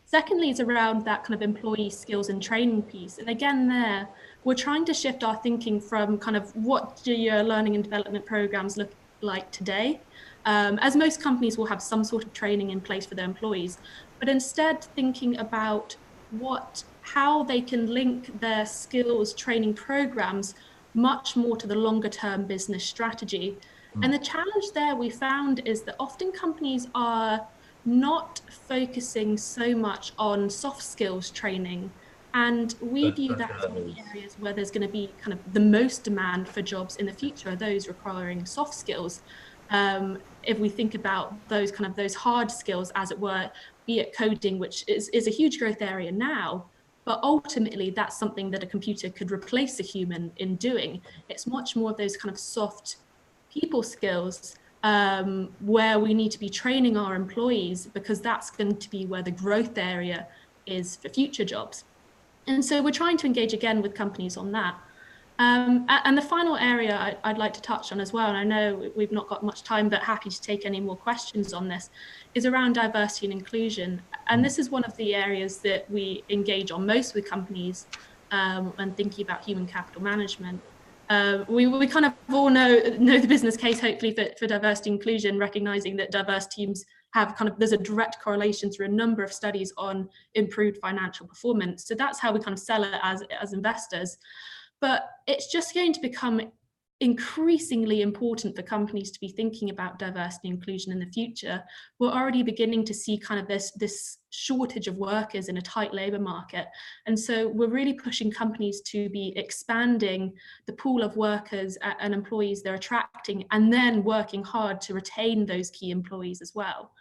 Secondly is around that kind of employee skills and training piece. And again, there, we're trying to shift our thinking from kind of what do your learning and development programs look like today, as most companies will have some sort of training in place for their employees, but instead thinking about how they can link their skills training programs much more to the longer term business strategy. And the challenge there we found is that often companies are not focusing so much on soft skills training. And we view that as one of the areas where there's going to be kind of the most demand for jobs in the future, are those requiring soft skills. If we think about those hard skills, as it were, be it coding, which is a huge growth area now, but ultimately that's something that a computer could replace a human in doing. It's much more of those kind of soft people skills where we need to be training our employees, because that's going to be where the growth area is for future jobs. And so we're trying to engage again with companies on that. And the final area I'd like to touch on as well, and I know we've not got much time, but happy to take any more questions on this, is around diversity and inclusion. And this is one of the areas that we engage on most with companies when thinking about human capital management. We kind of all know the business case, hopefully, for diversity and inclusion, recognizing that diverse teams have there's a direct correlation through a number of studies on improved financial performance. So that's how we kind of sell it as investors. But it's just going to become increasingly important for companies to be thinking about diversity and inclusion in the future. We're already beginning to see kind of this shortage of workers in a tight labor market. And so we're really pushing companies to be expanding the pool of workers and employees they're attracting, and then working hard to retain those key employees as well.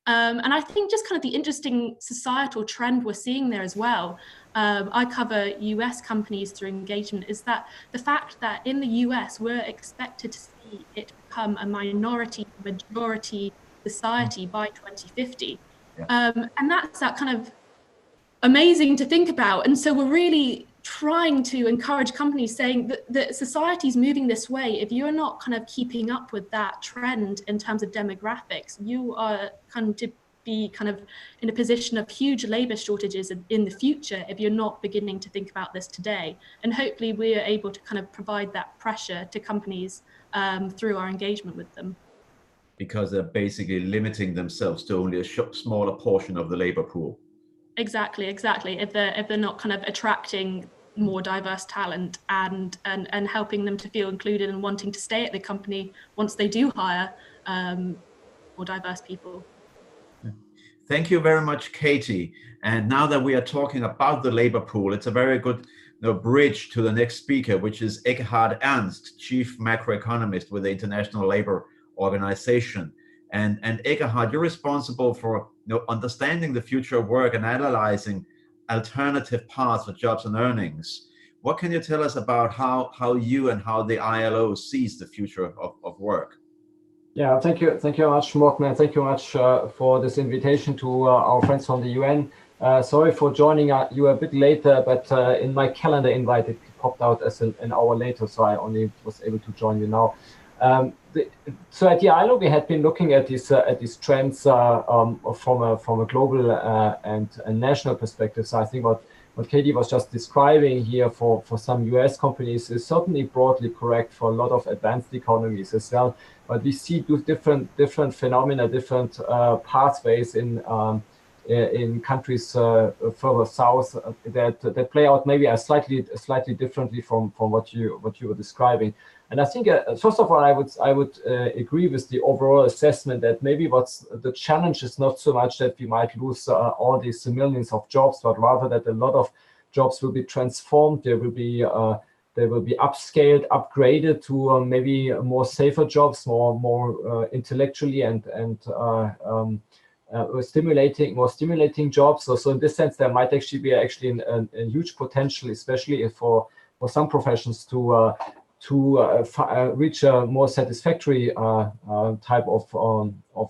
And I think just kind of the interesting societal trend we're seeing there as well, I cover US companies through engagement, is that the fact that in the US, we're expected to see it become a majority society by 2050. Yeah. And that's that kind of amazing to think about. And so we're really trying to encourage companies, saying that society's moving this way. If you're not kind of keeping up with that trend in terms of demographics, you are kind to be kind of in a position of huge labor shortages in the future if you're not beginning to think about this today. And hopefully we are able to kind of provide that pressure to companies through our engagement with them. Because they're basically limiting themselves to only a smaller portion of the labor pool. Exactly. If they're not kind of attracting more diverse talent and helping them to feel included and wanting to stay at the company once they do hire more diverse people. Thank you very much, Katie. And now that we are talking about the labor pool, it's a very good bridge to the next speaker, which is Eckhard Ernst, Chief Macroeconomist with the International Labour Organization. And Eckhard, you're responsible for understanding the future of work and analyzing alternative paths for jobs and earnings. What can you tell us about how you and how the ILO sees the future of work? Yeah, thank you very much, Morten, and thank you very much for this invitation to our friends from the UN. Sorry for joining you a bit later, but in my calendar invite it popped out as an hour later, so I only was able to join you now. So at the ILO, we had been looking at these trends from a global and national perspective. So I think what Katie was just describing here for some US companies is certainly broadly correct for a lot of advanced economies as well. But we see different phenomena, different pathways in countries further south that play out maybe slightly differently from what you were describing. And I think first of all, I would agree with the overall assessment that maybe what's the challenge is not so much that we might lose all these millions of jobs, but rather that a lot of jobs will be transformed. They will be upscaled, upgraded to maybe more safer jobs, more intellectually and more stimulating jobs. So in this sense, there might actually be a huge potential, especially for some professions to reach a more satisfactory type of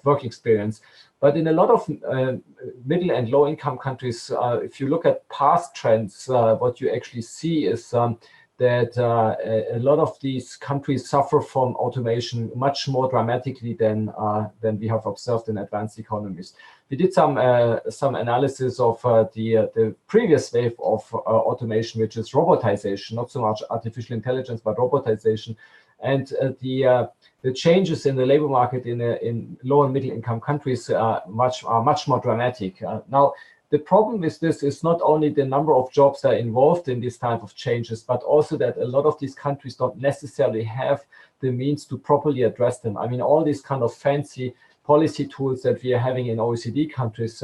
work experience. But in a lot of middle and low income countries, if you look at past trends, what you actually see is that a lot of these countries suffer from automation much more dramatically than we have observed in advanced economies. We did some analysis of the previous wave of automation, which is robotization, not so much artificial intelligence, but robotization, and the changes in the labor market in low and middle income countries are much more dramatic. Now, the problem with this is not only the number of jobs that are involved in this type of changes, but also that a lot of these countries don't necessarily have the means to properly address them. I mean, all these kind of fancy policy tools that we are having in OECD countries,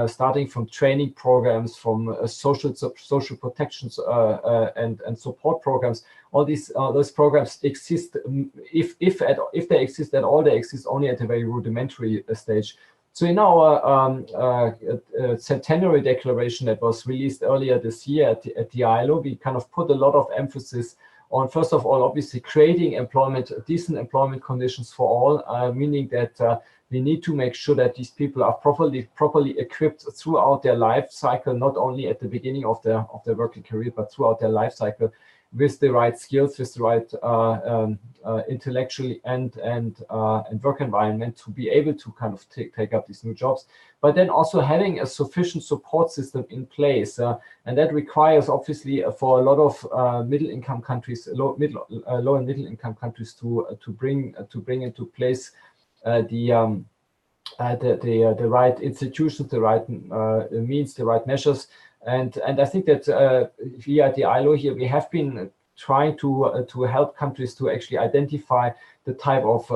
starting from training programs, from social protections and support programs. All those programs exist. If they exist at all, they exist only at a very rudimentary stage. So in our centenary declaration that was released earlier this year at the ILO, we kind of put a lot of emphasis on, first of all, obviously creating employment, decent employment conditions for all, meaning that we need to make sure that these people are properly equipped throughout their life cycle, not only at the beginning of their working career, but throughout their life cycle, with the right skills, with the right intellectual and work environment to be able to kind of take up these new jobs. But then also having a sufficient support system in place, and that requires obviously for a lot of middle-income countries, low and middle-income countries to bring into place the right institutions, the right means, the right measures. And I think that here at the ILO here, we have been trying to help countries to actually identify the type of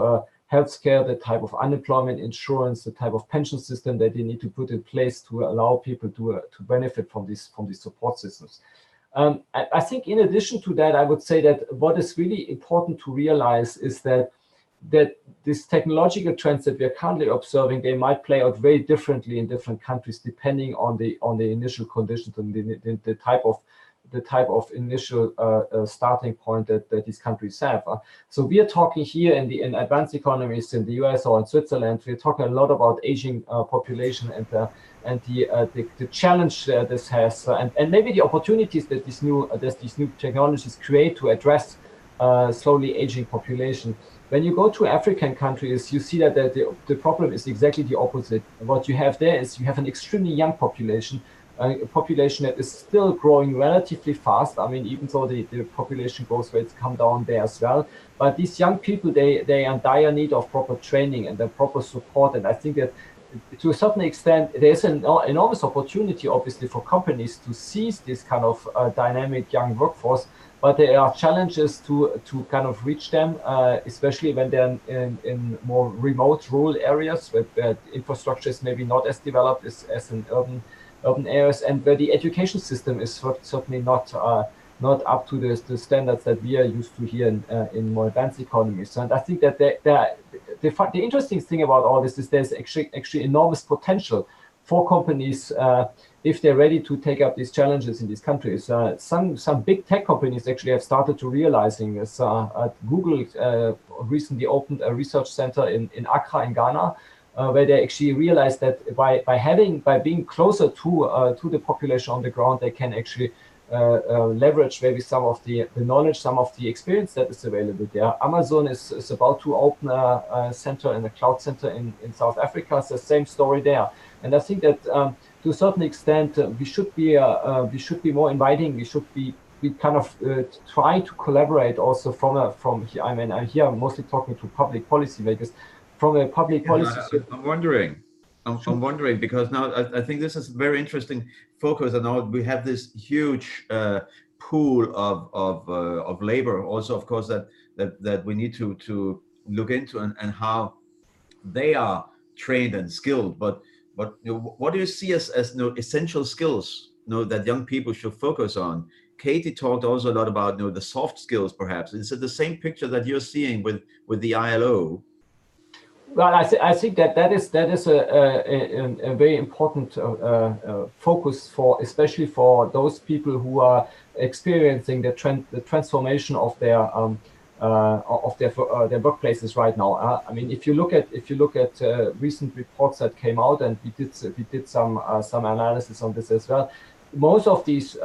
healthcare, the type of unemployment insurance, the type of pension system that they need to put in place to allow people to benefit from these support systems. I think in addition to that, I would say that what is really important to realize is that these technological trends that we are currently observing, they might play out very differently in different countries depending on the initial conditions and the type of initial starting point that these countries have. So we are talking here in advanced economies in the US or in Switzerland. We're talking a lot about aging population and the challenge this has, and maybe the opportunities that these new technologies create to address slowly aging population. When you go to African countries, you see that the problem is exactly the opposite. What you have there is you have an extremely young population, a population that is still growing relatively fast. I mean, even though the population growth rates come down there as well. But these young people, they are in dire need of proper training and the proper support. And I think that to a certain extent, there's an enormous opportunity, obviously, for companies to seize this kind of dynamic young workforce. But there are challenges to kind of reach them, especially when they're in more remote rural areas where infrastructure is maybe not as developed as in urban areas, and where the education system is certainly not up to the standards that we are used to here in more advanced economies. And I think that the interesting thing about all this is there's actually enormous potential for companies if they're ready to take up these challenges in these countries. Some big tech companies actually have started to realizing this. Google recently opened a research center in Accra in Ghana, where they actually realized that by being closer to the population on the ground, they can actually leverage maybe some of the knowledge, some of the experience that is available there. Amazon is about to open a center and a cloud center in South Africa. It's the same story there. And I think that to a certain extent, we should be more inviting. We kind of try to collaborate also from here. I mean, I'm mostly talking to public policy makers. From a public policy. I'm wondering because now I think this is very interesting focus, and now we have this huge pool of labor. Also, of course, that we need to look into and how they are trained and skilled. But what do you see as essential skills that young people should focus on? Katie talked also a lot about the soft skills. Perhaps is it the same picture that you're seeing with the ILO? Well, I think that is a very important focus especially for those people who are experiencing the transformation of their workplaces right now. I mean, if you look at recent reports that came out, and we did some analysis on this as well. Most of these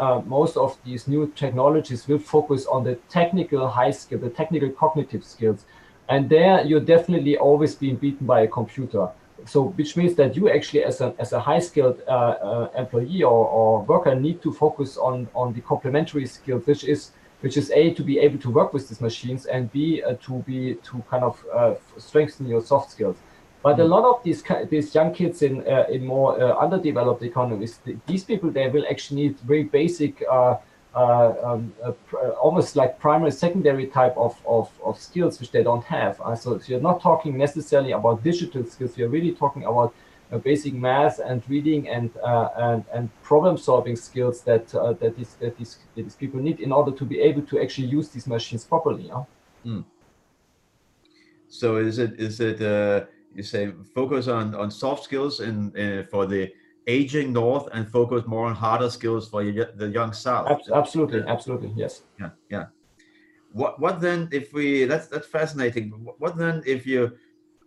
new technologies will focus on the technical high skill, the technical cognitive skills. And there, you're definitely always being beaten by a computer. So, which means that you actually, as a high-skilled employee or worker, need to focus on the complementary skills, which is A, to be able to work with these machines, and B, to kind of strengthen your soft skills. But a lot of these young kids in more underdeveloped economies, these people, they will actually need very basic. Almost like primary, secondary type of skills which they don't have. So you're not talking necessarily about digital skills. You're really talking about basic math and reading and problem solving skills that these people need in order to be able to actually use these machines properly. So is it you say focus on soft skills for the aging North and focus more on harder skills for the young South. Absolutely, absolutely, yes. Yeah, yeah. What then if that's fascinating. What then if you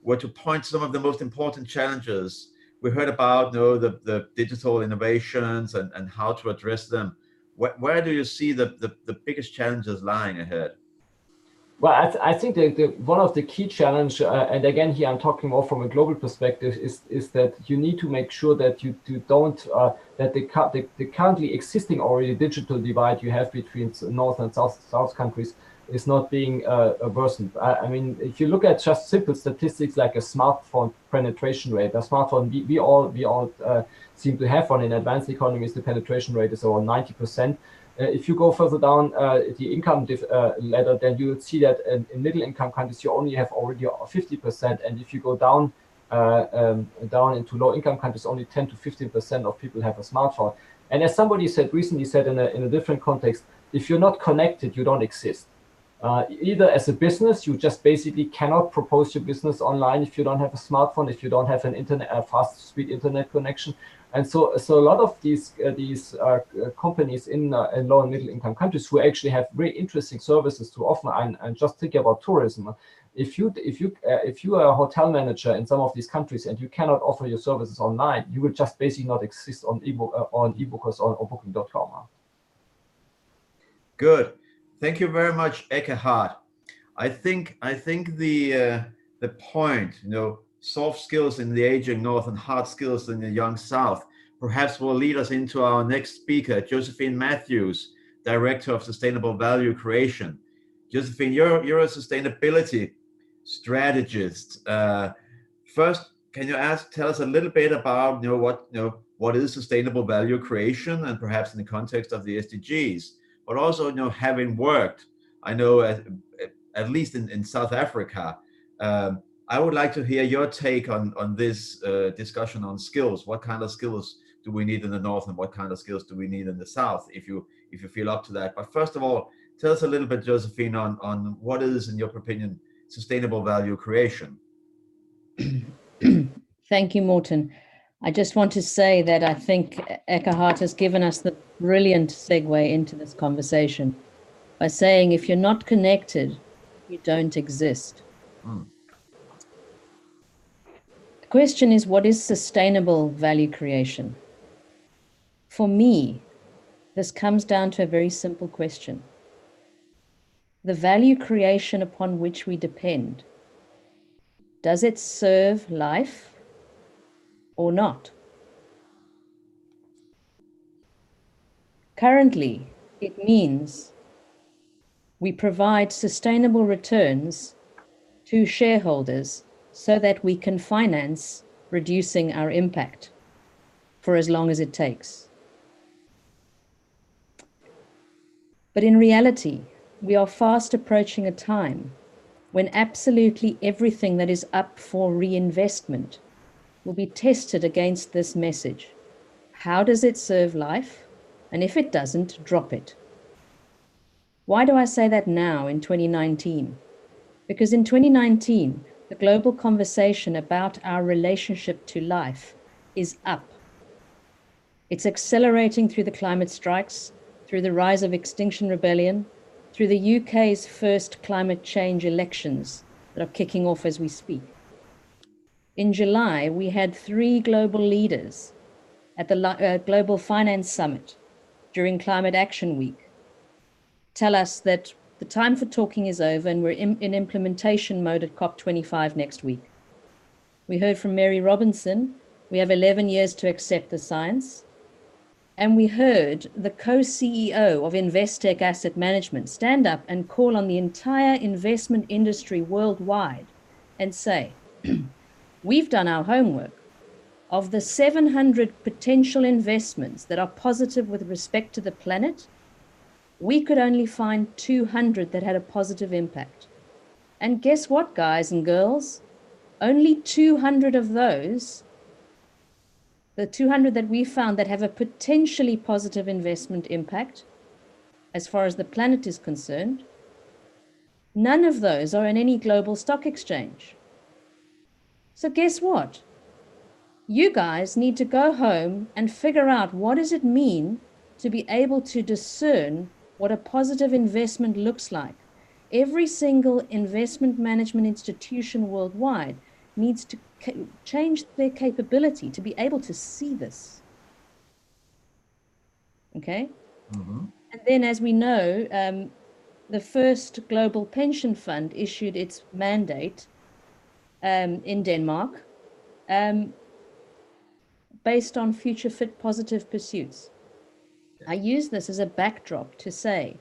were to point some of the most important challenges we heard about, the digital innovations and how to address them? Where do you see the biggest challenges lying ahead? Well, I think one of the key challenge, and again here I'm talking more from a global perspective, is that you need to make sure that you don't that the currently existing already digital divide you have between North and South countries is not being worsened. I mean, if you look at just simple statistics like a smartphone penetration rate, a smartphone we all seem to have one in advanced economies. The penetration rate is around 90%. If you go further down the income ladder, then you will see that in middle income countries you only have already 50%, and if you go down into low income countries, only 10 to 15% of people have a smartphone. And as somebody recently said in a different context, if you're not connected, you don't exist. Either as a business, you just basically cannot propose your business online if you don't have a smartphone, if you don't have a fast speed internet connection. And so a lot of these companies in low and middle income countries who actually have very interesting services to offer, and just think about tourism. If you are a hotel manager in some of these countries and you cannot offer your services online, you will just basically not exist on ebookers or booking.com. Good. Thank you very much, Eckhard. I think the point, soft skills in the aging North and hard skills in the young South, perhaps will lead us into our next speaker, Josephine Matthews, Director of Sustainable Value Creation. Josephine, you're a sustainability strategist. First, can you tell us a little bit about what is sustainable value creation, and perhaps in the context of the SDGs, but also having worked, I know at least in South Africa. I would like to hear your take on this discussion on skills. What kind of skills do we need in the North, and what kind of skills do we need in the South, if you feel up to that? But first of all, tell us a little bit, Josephine, on what is, in your opinion, sustainable value creation. Thank you, Morten. I just want to say that I think Eckhart has given us the brilliant segue into this conversation by saying, if you're not connected, you don't exist. The question is, what is sustainable value creation? For me, this comes down to a very simple question. The value creation upon which we depend, does it serve life or not? Currently, it means we provide sustainable returns to shareholders so that we can finance reducing our impact for as long as it takes. But in reality, we are fast approaching a time when absolutely everything that is up for reinvestment will be tested against this message. How does it serve life? And if it doesn't, drop it. Why do I say that now in 2019? Because in 2019, the global conversation about our relationship to life is up. It's accelerating through the climate strikes, through the rise of Extinction Rebellion, through the UK's first climate change elections that are kicking off as we speak. In July, we had 3 global leaders at the Global Finance Summit during Climate Action Week tell us that the time for talking is over and we're in implementation mode at COP25 next week. We heard from Mary Robinson, we have 11 years to accept the science. And we heard the co-CEO of Investec Asset Management stand up and call on the entire investment industry worldwide and say, we've done our homework. Of the 700 potential investments that are positive with respect to the planet, we could only find 200 that had a positive impact. And guess what, guys and girls? Only 200 of those, the 200 that we found that have a potentially positive investment impact, as far as the planet is concerned, none of those are in any global stock exchange. So guess what? You guys need to go home and figure out what does it mean to be able to discern what a positive investment looks like. Every single investment management institution worldwide needs to change their capability to be able to see this. Okay? Mm-hmm. And then, as we know, the first global pension fund issued its mandate in Denmark based on future fit positive pursuits. I use this as a backdrop to say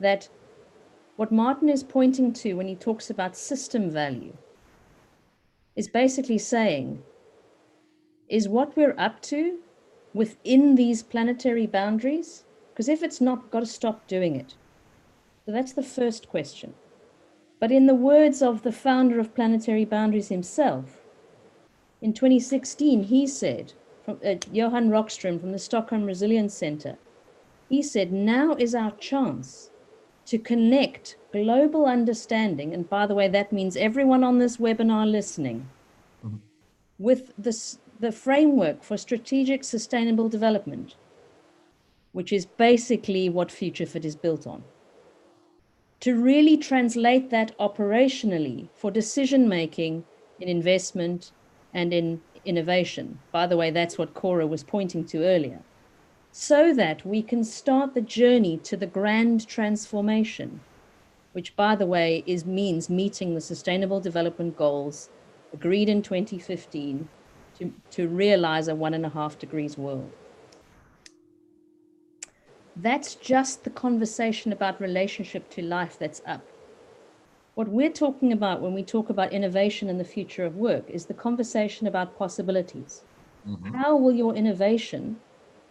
that what Martin is pointing to when he talks about system value is basically saying, is what we're up to within these planetary boundaries? Because if it's not, we've got to stop doing it. So that's the first question. But in the words of the founder of Planetary Boundaries himself, in 2016, he said, from Johan Rockström from the Stockholm Resilience Center, he said, now is our chance to connect global understanding, and by the way, that means everyone on this webinar listening, with the framework for strategic sustainable development, which is basically what FutureFit is built on. To really translate that operationally for decision-making in investment and in innovation. By the way, that's what Cora was pointing to earlier. So that we can start the journey to the grand transformation, which, by the way, means meeting the Sustainable Development Goals agreed in 2015 to realize a 1.5 degrees world. That's just the conversation about relationship to life that's up. What we're talking about when we talk about innovation and the future of work is the conversation about possibilities. Mm-hmm. How will your innovation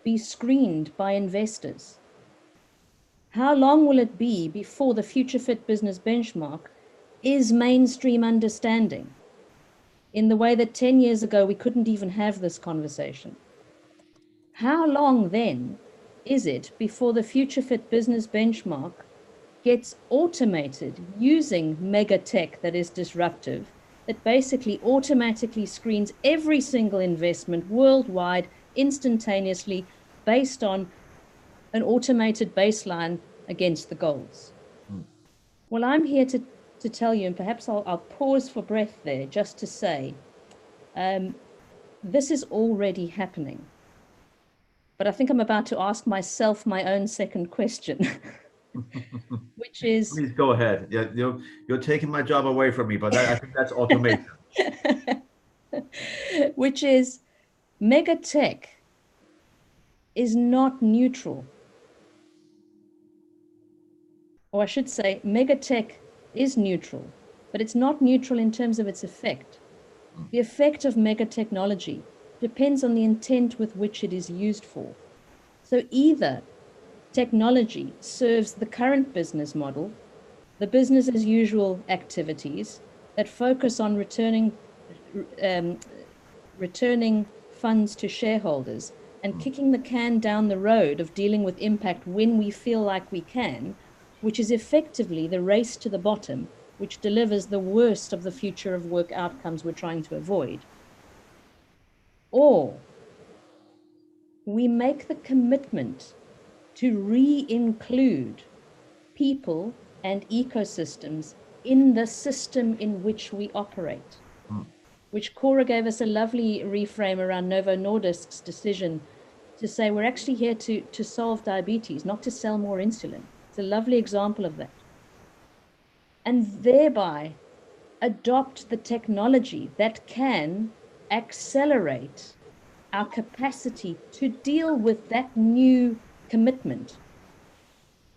be screened by investors? How long will it be before the FutureFit business benchmark is mainstream understanding in the way that 10 years ago we couldn't even have this conversation? How long then is it before the FutureFit business benchmark gets automated using mega tech that is disruptive, that basically automatically screens every single investment worldwide instantaneously based on an automated baseline against the goals? Well, I'm here to tell you, and perhaps I'll pause for breath there just to say, this is already happening. But I think I'm about to ask myself my own second question, which is... Please go ahead. Yeah, you're taking my job away from me, but I think that's automation. Which is, mega tech is not neutral. Or I should say, mega tech is neutral, but it's not neutral in terms of its effect. The effect of mega technology depends on the intent with which it is used for. So either technology serves the current business model, the business as usual activities that focus on returning funds to shareholders and kicking the can down the road of dealing with impact when we feel like we can, which is effectively the race to the bottom, which delivers the worst of the future of work outcomes we're trying to avoid. Or we make the commitment to re-include people and ecosystems in the system in which we operate, which Cora gave us a lovely reframe around Novo Nordisk's decision to say we're actually here to solve diabetes, not to sell more insulin. It's a lovely example of that. And thereby adopt the technology that can accelerate our capacity to deal with that new commitment,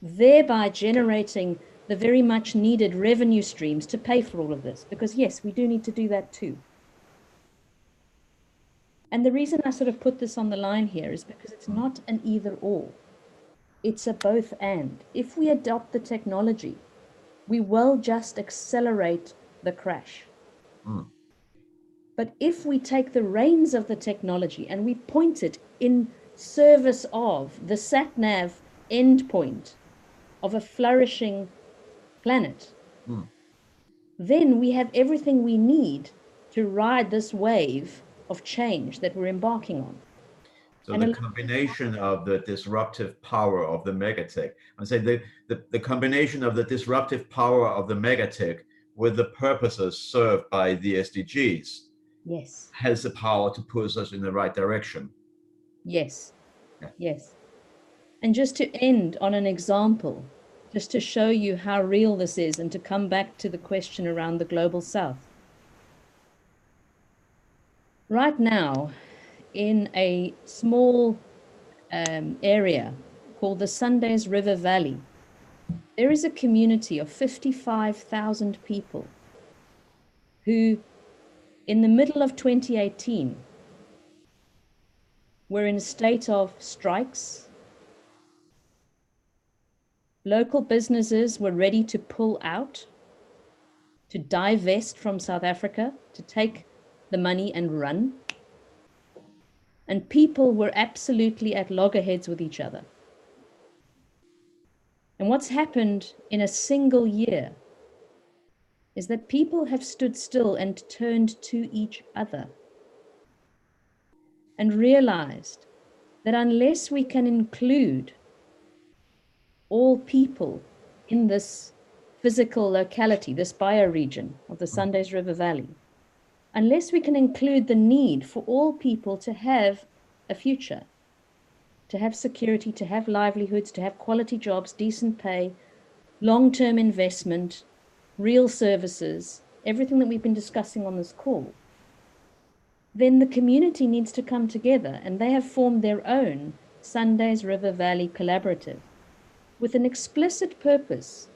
thereby generating the very much needed revenue streams to pay for all of this. Because yes, we do need to do that too. And the reason I sort of put this on the line here is because it's not an either or. It's a both and. If we adopt the technology, we will just accelerate the crash. But if we take the reins of the technology and we point it in service of the sat-nav endpoint of a flourishing planet, then we have everything we need to ride this wave of change that we're embarking on. So the combination of the disruptive power of the megatech, I say the combination of the disruptive power of the megatech with the purposes served by the SDGs, yes, has the power to push us in the right direction. yes, Yeah. yes. And just to end on an example, just to show you how real this is, and to come back to the question around the global south. Right now, in a small area called the Sundays River Valley, there is a community of 55,000 people who, in the middle of 2018, were in a state of strikes. Local businesses were ready to pull out, to divest from South Africa, to take the money and run. And people were absolutely at loggerheads with each other. And what's happened in a single year is that people have stood still and turned to each other and realized that unless we can include all people in this physical locality, this bioregion of the Sundays River Valley, unless we can include the need for all people to have a future, to have security, to have livelihoods, to have quality jobs, decent pay, long-term investment, real services, everything that we've been discussing on this call, then the community needs to come together, and they have formed their own Sundays River Valley Collaborative with an explicit purpose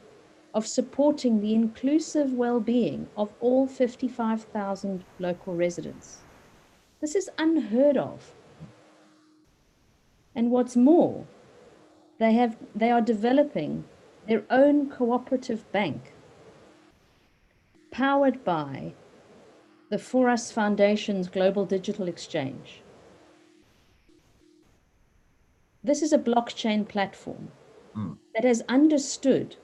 of supporting the inclusive well-being of all 55,000 local residents. This is unheard of. And what's more, they are developing their own cooperative bank, powered by the For Us Foundation's Global Digital Exchange. This is a blockchain platform that has understood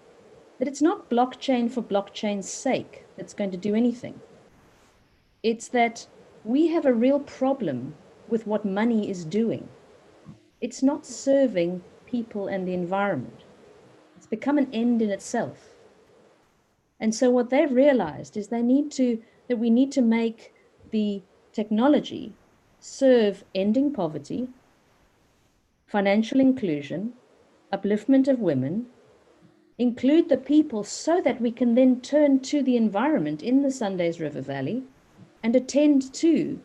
that it's not blockchain for blockchain's sake that's going to do anything. It's that we have a real problem with what money is doing. It's not serving people and the environment. It's become an end in itself. And so what they've realized is that we need to make the technology serve ending poverty, financial inclusion, upliftment of women, include the people, so that we can then turn to the environment in the Sundays River Valley and attend to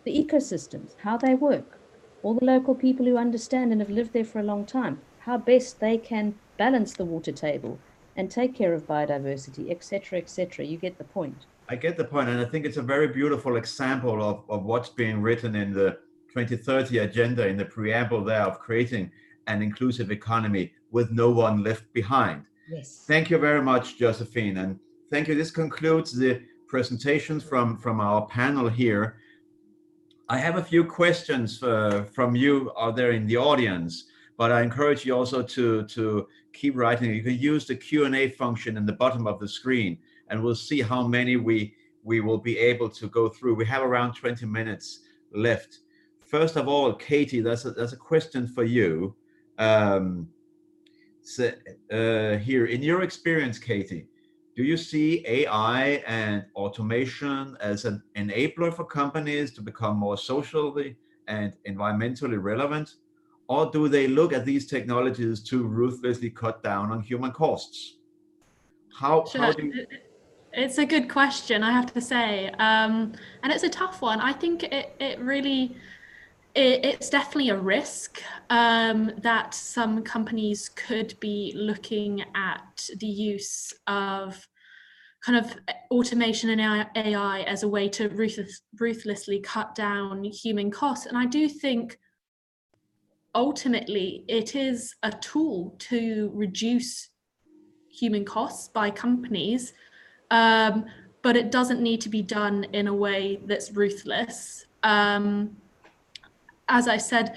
the ecosystems, how they work, all the local people who understand and have lived there for a long time, how best they can balance the water table and take care of biodiversity, etc., etc. You get the point. I get the point, and I think it's a very beautiful example of what's being written in the 2030 agenda, in the preamble there, of creating an inclusive economy with no one left behind. Yes. Thank you very much, Josephine, and thank you. This concludes the presentations from our panel here. I have a few questions from you out there in the audience, but I encourage you also to keep writing. You can use the Q&A function in the bottom of the screen, and we'll see how many we will be able to go through. We have around 20 minutes left. First of all, Katie, that's a question for you. Here, in your experience, Katie, do you see AI and automation as an enabler for companies to become more socially and environmentally relevant? Or do they look at these technologies to ruthlessly cut down on human costs? How do you... It's a good question, I have to say. And it's a tough one. I think it's definitely a risk that some companies could be looking at the use of kind of automation and AI as a way to ruthlessly cut down human costs. And I do think ultimately it is a tool to reduce human costs by companies, but it doesn't need to be done in a way that's ruthless. As I said,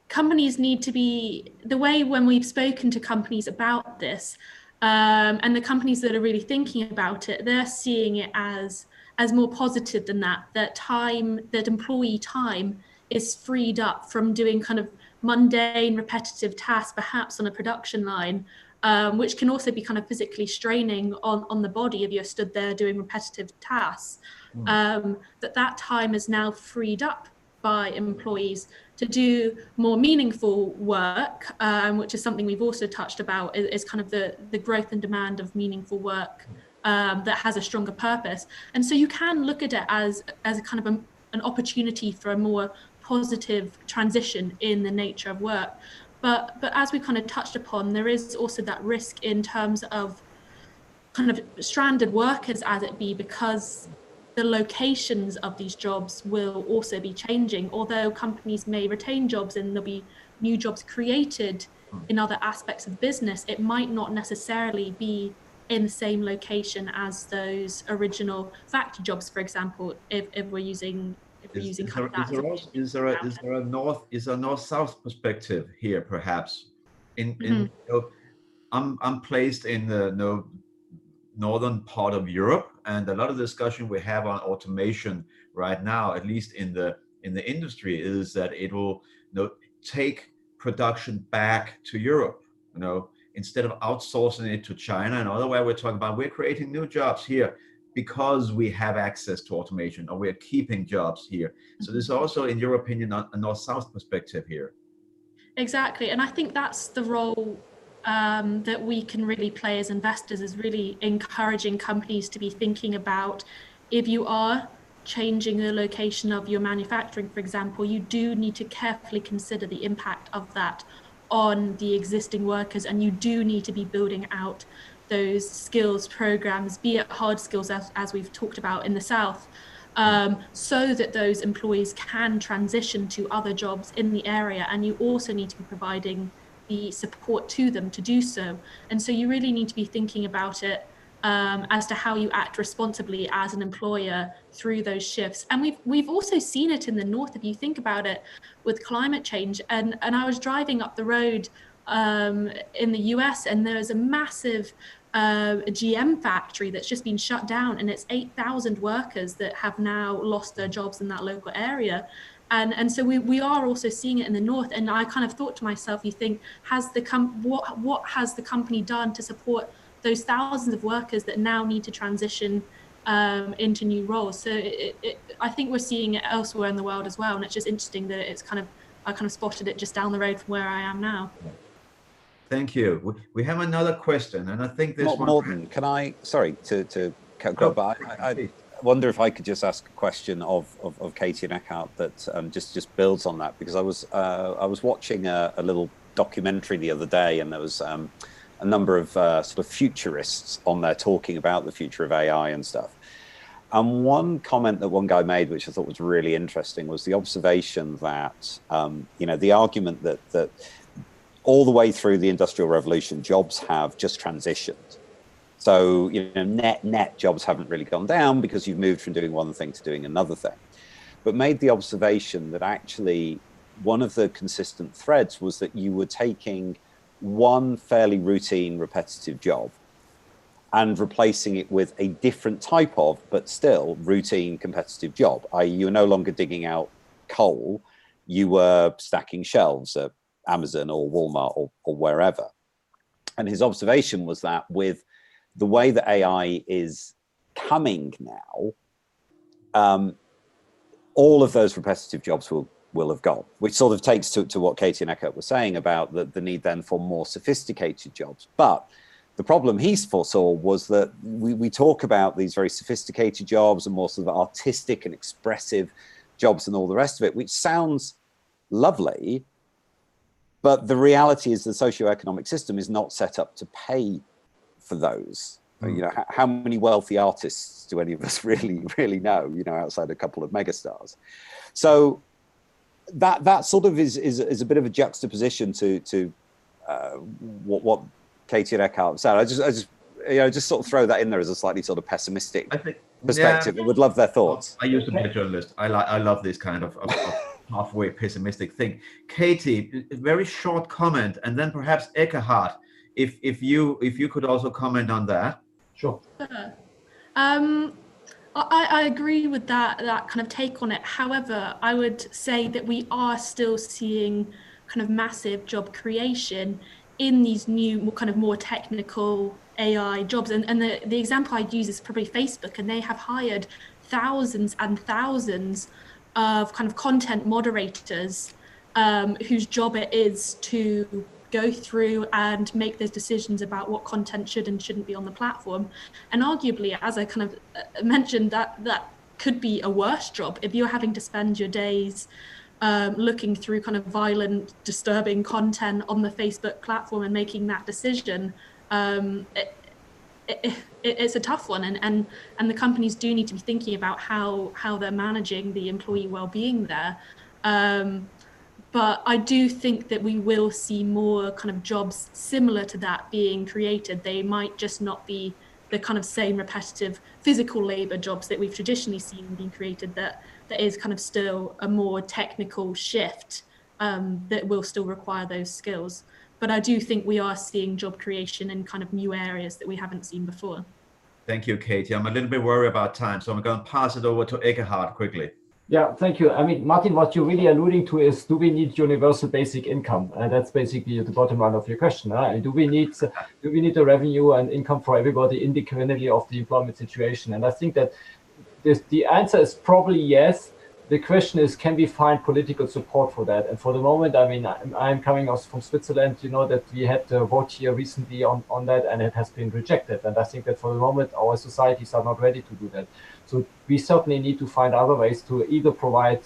companies need to be, the way when we've spoken to companies about this, and the companies that are really thinking about it, they're seeing it as as more positive than that, that employee time is freed up from doing kind of mundane, repetitive tasks, perhaps on a production line, which can also be kind of physically straining on the body if you're stood there doing repetitive tasks. That time is now freed up by employees to do more meaningful work, which is something we've also touched about, is kind of the growth and demand of meaningful work that has a stronger purpose. And so you can look at it as a kind of an opportunity for a more positive transition in the nature of work. But as we kind of touched upon, there is also that risk in terms of kind of stranded workers, as it be, because the locations of these jobs will also be changing. Although companies may retain jobs and there'll be new jobs created in other aspects of business, it might not necessarily be in the same location as those original factory jobs, for example, if we're using Is there a north-south perspective here, perhaps? I'm placed in the northern part of Europe, and a lot of the discussion we have on automation right now, at least in the industry, is that it will take production back to Europe. Instead of outsourcing it to China and other way, we're talking about we're creating new jobs here because we have access to automation, or we're keeping jobs here. So there's also, in your opinion, a north-south perspective here. Exactly, and I think that's the role that we can really play as investors, is really encouraging companies to be thinking about, if you are changing the location of your manufacturing, for example, you do need to carefully consider the impact of that on the existing workers, and you do need to be building out those skills programs, be it hard skills as we've talked about in the South, so that those employees can transition to other jobs in the area. And you also need to be providing the support to them to do so. And so you really need to be thinking about it as to how you act responsibly as an employer through those shifts. And we've also seen it in the North, if you think about it, with climate change. And I was driving up the road in the US, and there's a massive GM factory that's just been shut down, and it's 8,000 workers that have now lost their jobs in that local area. And so we are also seeing it in the North. And I kind of thought to myself, you think, what has the company done to support those thousands of workers that now need to transition into new roles? So I think we're seeing it elsewhere in the world as well. And it's just interesting that I kind of spotted it just down the road from where I am now. Thank you. We have another question, and I think this one... Morten, can I, sorry to go, but I wonder if I could just ask a question of Katie and Eckhart that just builds on that, because I was watching a little documentary the other day, and there was a number of sort of futurists on there talking about the future of AI and stuff. And one comment that one guy made, which I thought was really interesting, was the observation that the argument that all the way through the Industrial Revolution, jobs have just transitioned. So, net jobs haven't really gone down because you've moved from doing one thing to doing another thing. But made the observation that actually one of the consistent threads was that you were taking one fairly routine, repetitive job and replacing it with a different type of, but still routine, competitive job. i.e. you were no longer digging out coal, you were stacking shelves at Amazon or Walmart or wherever. And his observation was that with the way that AI is coming now, all of those repetitive jobs will have gone, which sort of takes to what Katie and Eckhart were saying about the need then for more sophisticated jobs. But the problem he foresaw was that we talk about these very sophisticated jobs and more sort of artistic and expressive jobs and all the rest of it, which sounds lovely. But the reality is the socioeconomic system is not set up to pay for those. How many wealthy artists do any of us really know, outside a couple of megastars? So that sort of is a bit of a juxtaposition to what Katie and Eckhart said. I just sort of throw that in there as a slightly sort of pessimistic perspective. I would love their thoughts. I used to be a journalist. I love this kind of halfway pessimistic thing. Katie, a very short comment, and then perhaps Eckhart, if you could also comment on that. Sure. I agree with that kind of take on it. However, I would say that we are still seeing kind of massive job creation in these new, more technical AI jobs. And the example I'd use is probably Facebook, and they have hired thousands and thousands of kind of content moderators whose job it is to go through and make those decisions about what content should and shouldn't be on the platform. And arguably, as I kind of mentioned, that could be a worse job if you're having to spend your days looking through kind of violent, disturbing content on the Facebook platform and making that decision. It's a tough one, and the companies do need to be thinking about how they're managing the employee well-being there. But I do think that we will see more kind of jobs similar to that being created. They might just not be the kind of same repetitive physical labor jobs that we've traditionally seen being created. That is kind of still a more technical shift that will still require those skills. But I do think we are seeing job creation in kind of new areas that we haven't seen before. Thank you, Katie. I'm a little bit worried about time, so I'm going to pass it over to Eckhard quickly. Yeah, thank you. I mean, Martin, what you're really alluding to is, do we need universal basic income? And that's basically the bottom line of your question. Right? Do we need the revenue and income for everybody independently of the employment situation? And I think that the answer is probably yes. The question is, can we find political support for that? And for the moment, I mean, I'm coming from Switzerland. You know that we had a vote here recently on that, and it has been rejected. And I think that for the moment, our societies are not ready to do that. So we certainly need to find other ways to either provide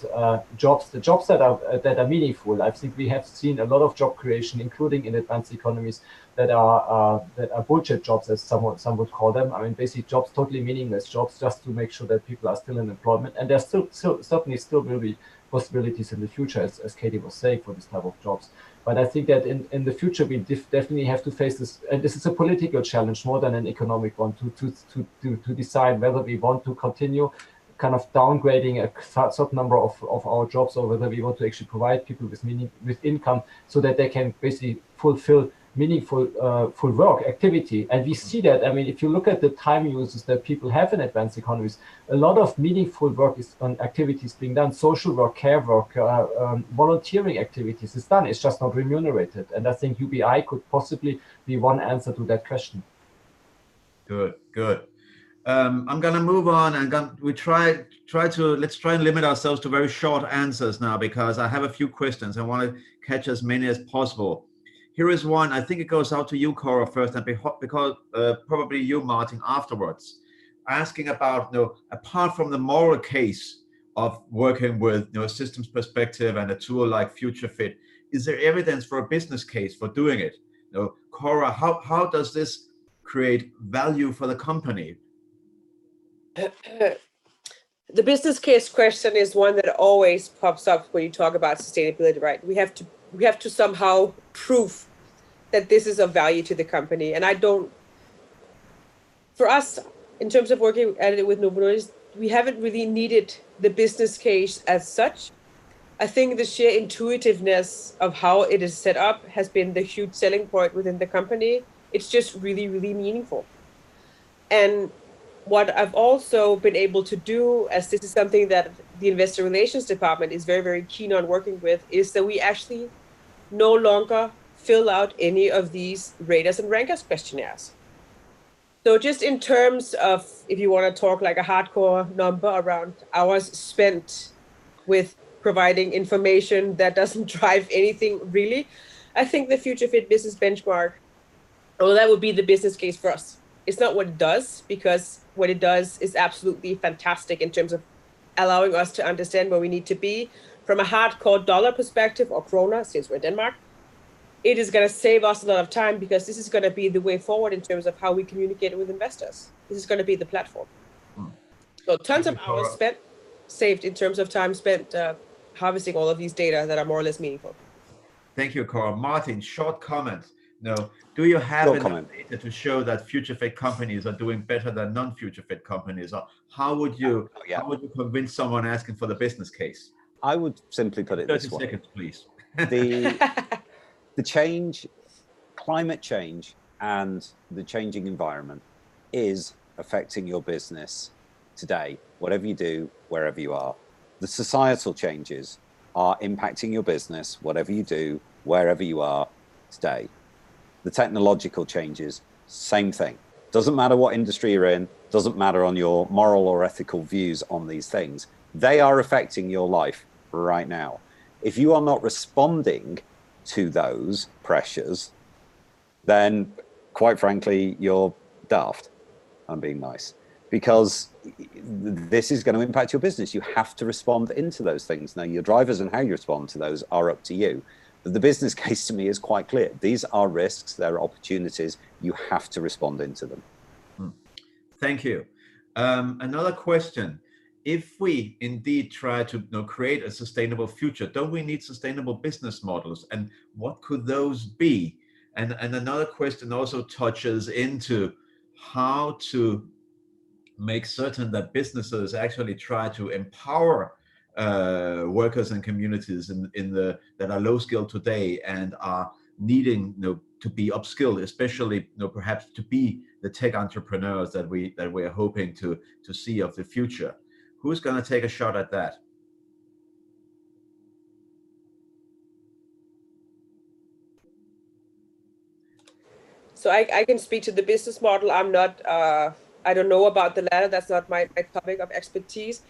jobs that are meaningful. I think we have seen a lot of job creation, including in advanced economies, that are bullshit jobs, as some would call them. I mean, basic jobs, totally meaningless jobs, just to make sure that people are still in employment. And there certainly still will be possibilities in the future, as Katie was saying, for this type of jobs. But I think that in the future, we definitely have to face this, and this is a political challenge more than an economic one, to decide whether we want to continue kind of downgrading a certain number of our jobs, or whether we want to actually provide people with income so that they can basically fulfill meaningful full work activity. And we see that, I mean, if you look at the time uses that people have in advanced economies, a lot of meaningful work is on activities being done, social work, care work, volunteering activities is done. It's just not remunerated. And I think UBI could possibly be one answer to that question. Good. I'm going to move on, and let's try and limit ourselves to very short answers now, because I have a few questions. I want to catch as many as possible. Here is one. I think it goes out to you, Cora, first, and because probably you, Martin, afterwards. Asking about, apart from the moral case of working with, a systems perspective and a tool like FutureFit, is there evidence for a business case for doing it? Cora, how does this create value for the company? The business case question is one that always pops up when you talk about sustainability, right? We have to somehow prove that this is of value to the company. And for us, in terms of working at it with Novo Nordisk, we haven't really needed the business case as such. I think the sheer intuitiveness of how it is set up has been the huge selling point within the company. It's just really, really meaningful. And what I've also been able to do, as this is something that the investor relations department is very, very keen on working with, is that we actually no longer fill out any of these raters and rankers questionnaires. So just in terms of, if you want to talk like a hardcore number around hours spent with providing information that doesn't drive anything really, I think the FutureFit business benchmark, well, that would be the business case for us. It's not what it does, because what it does is absolutely fantastic in terms of allowing us to understand where we need to be from a hardcore dollar perspective, or krona, since we're in Denmark. It is going to save us a lot of time, because this is going to be the way forward in terms of how we communicate with investors. This is going to be the platform. So tons of hours saved in terms of time spent harvesting all of these data that are more or less meaningful. Thank you, Cora. Martin, short comments. Do you have enough data to show that FutureFit companies are doing better than non-FutureFit companies? Or how would you convince someone asking for the business case? I would simply put it this way. 30 seconds, please. The change, climate change, and the changing environment is affecting your business today, whatever you do, wherever you are. The societal changes are impacting your business, whatever you do, wherever you are today. The technological changes, same thing. Doesn't matter what industry you're in, doesn't matter on your moral or ethical views on these things. They are affecting your life right now. If you are not responding to those pressures, then quite frankly, you're daft. I'm being nice, because this is going to impact your business. You have to respond into those things. Now, your drivers and how you respond to those are up to you. But the business case to me is quite clear. These are risks, they're opportunities. You have to respond into them. Thank you. Another question. If we indeed try to create a sustainable future, don't we need sustainable business models? And what could those be? And another question also touches into how to make certain that businesses actually try to empower workers and communities that are low skilled today and are needing to be upskilled, especially perhaps to be the tech entrepreneurs that we're hoping to see of the future. Who's going to take a shot at that? So I can speak to the business model. I'm not, I don't know about the latter. That's not my topic of expertise.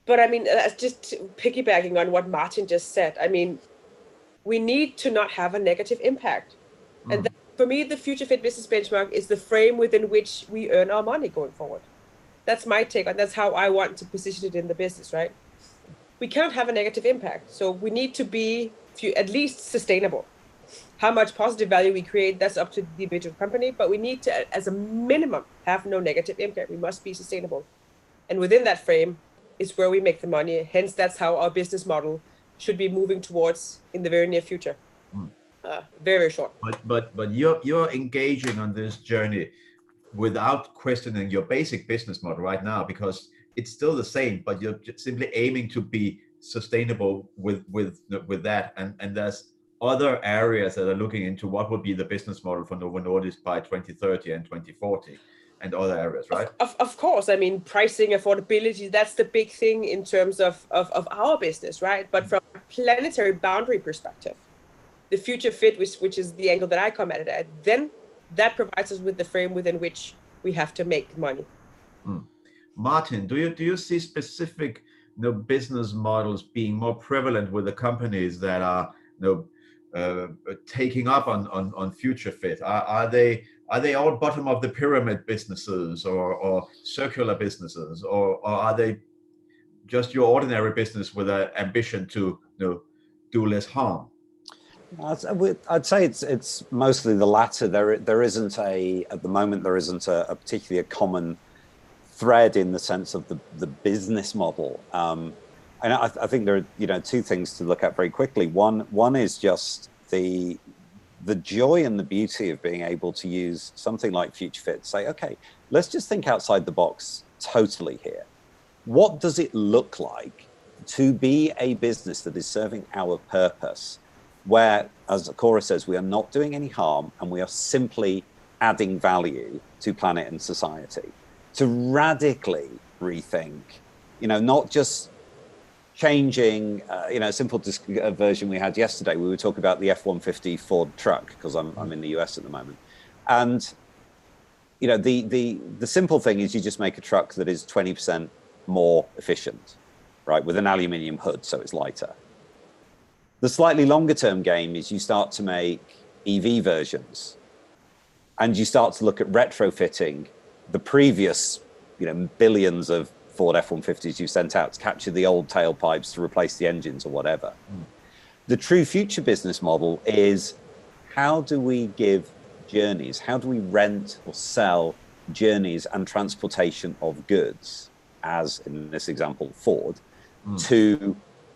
But I mean, just piggybacking on what Martin just said, I mean, we need to not have a negative impact. And for me, the Future Fit Business Benchmark is the frame within which we earn our money going forward. That's my take on. That's how I want to position it in the business, right? We cannot have a negative impact. So we need to be at least sustainable. How much positive value we create, that's up to the individual company, but we need to, as a minimum, have no negative impact. We must be sustainable. And within that frame is where we make the money. Hence, that's how our business model should be moving towards in the very near future. Very, very short. But you're engaging on this journey without questioning your basic business model right now, because it's still the same, but you're simply aiming to be sustainable with that. And there's other areas that are looking into what would be the business model for Novo Nordisk by 2030 and 2040 and other areas, right? Of course. I mean, pricing, affordability, that's the big thing in terms of our business, right? But from a planetary boundary perspective, the future fit, which is the angle that I come at it at, then that provides us with the frame within which we have to make money. Martin, do you see specific business models being more prevalent with the companies that are taking up on future fit? Are they all bottom of the pyramid businesses or circular businesses, or are they just your ordinary business with an ambition to do less harm? I'd say it's mostly the latter. There isn't at the moment there isn't a particularly a common thread in the sense of the business model. And I think there are two things to look at very quickly. One is just the joy and the beauty of being able to use something like Future Fit. Say, okay, let's just think outside the box totally here. What does it look like to be a business that is serving our purpose, where, as Cora says, we are not doing any harm and we are simply adding value to planet and society? To radically rethink, not just changing, a simple version we had yesterday. We were talking about the F-150 Ford truck, because I'm in the US at the moment. And, the simple thing is you just make a truck that is 20% more efficient, right? With an aluminium hood, so it's lighter. The slightly longer term game is you start to make EV versions and you start to look at retrofitting the previous, billions of Ford F-150s you sent out to capture the old tailpipes to replace the engines or whatever. The true future business model is, how do we give journeys? How do we rent or sell journeys and transportation of goods, as in this example, Ford, to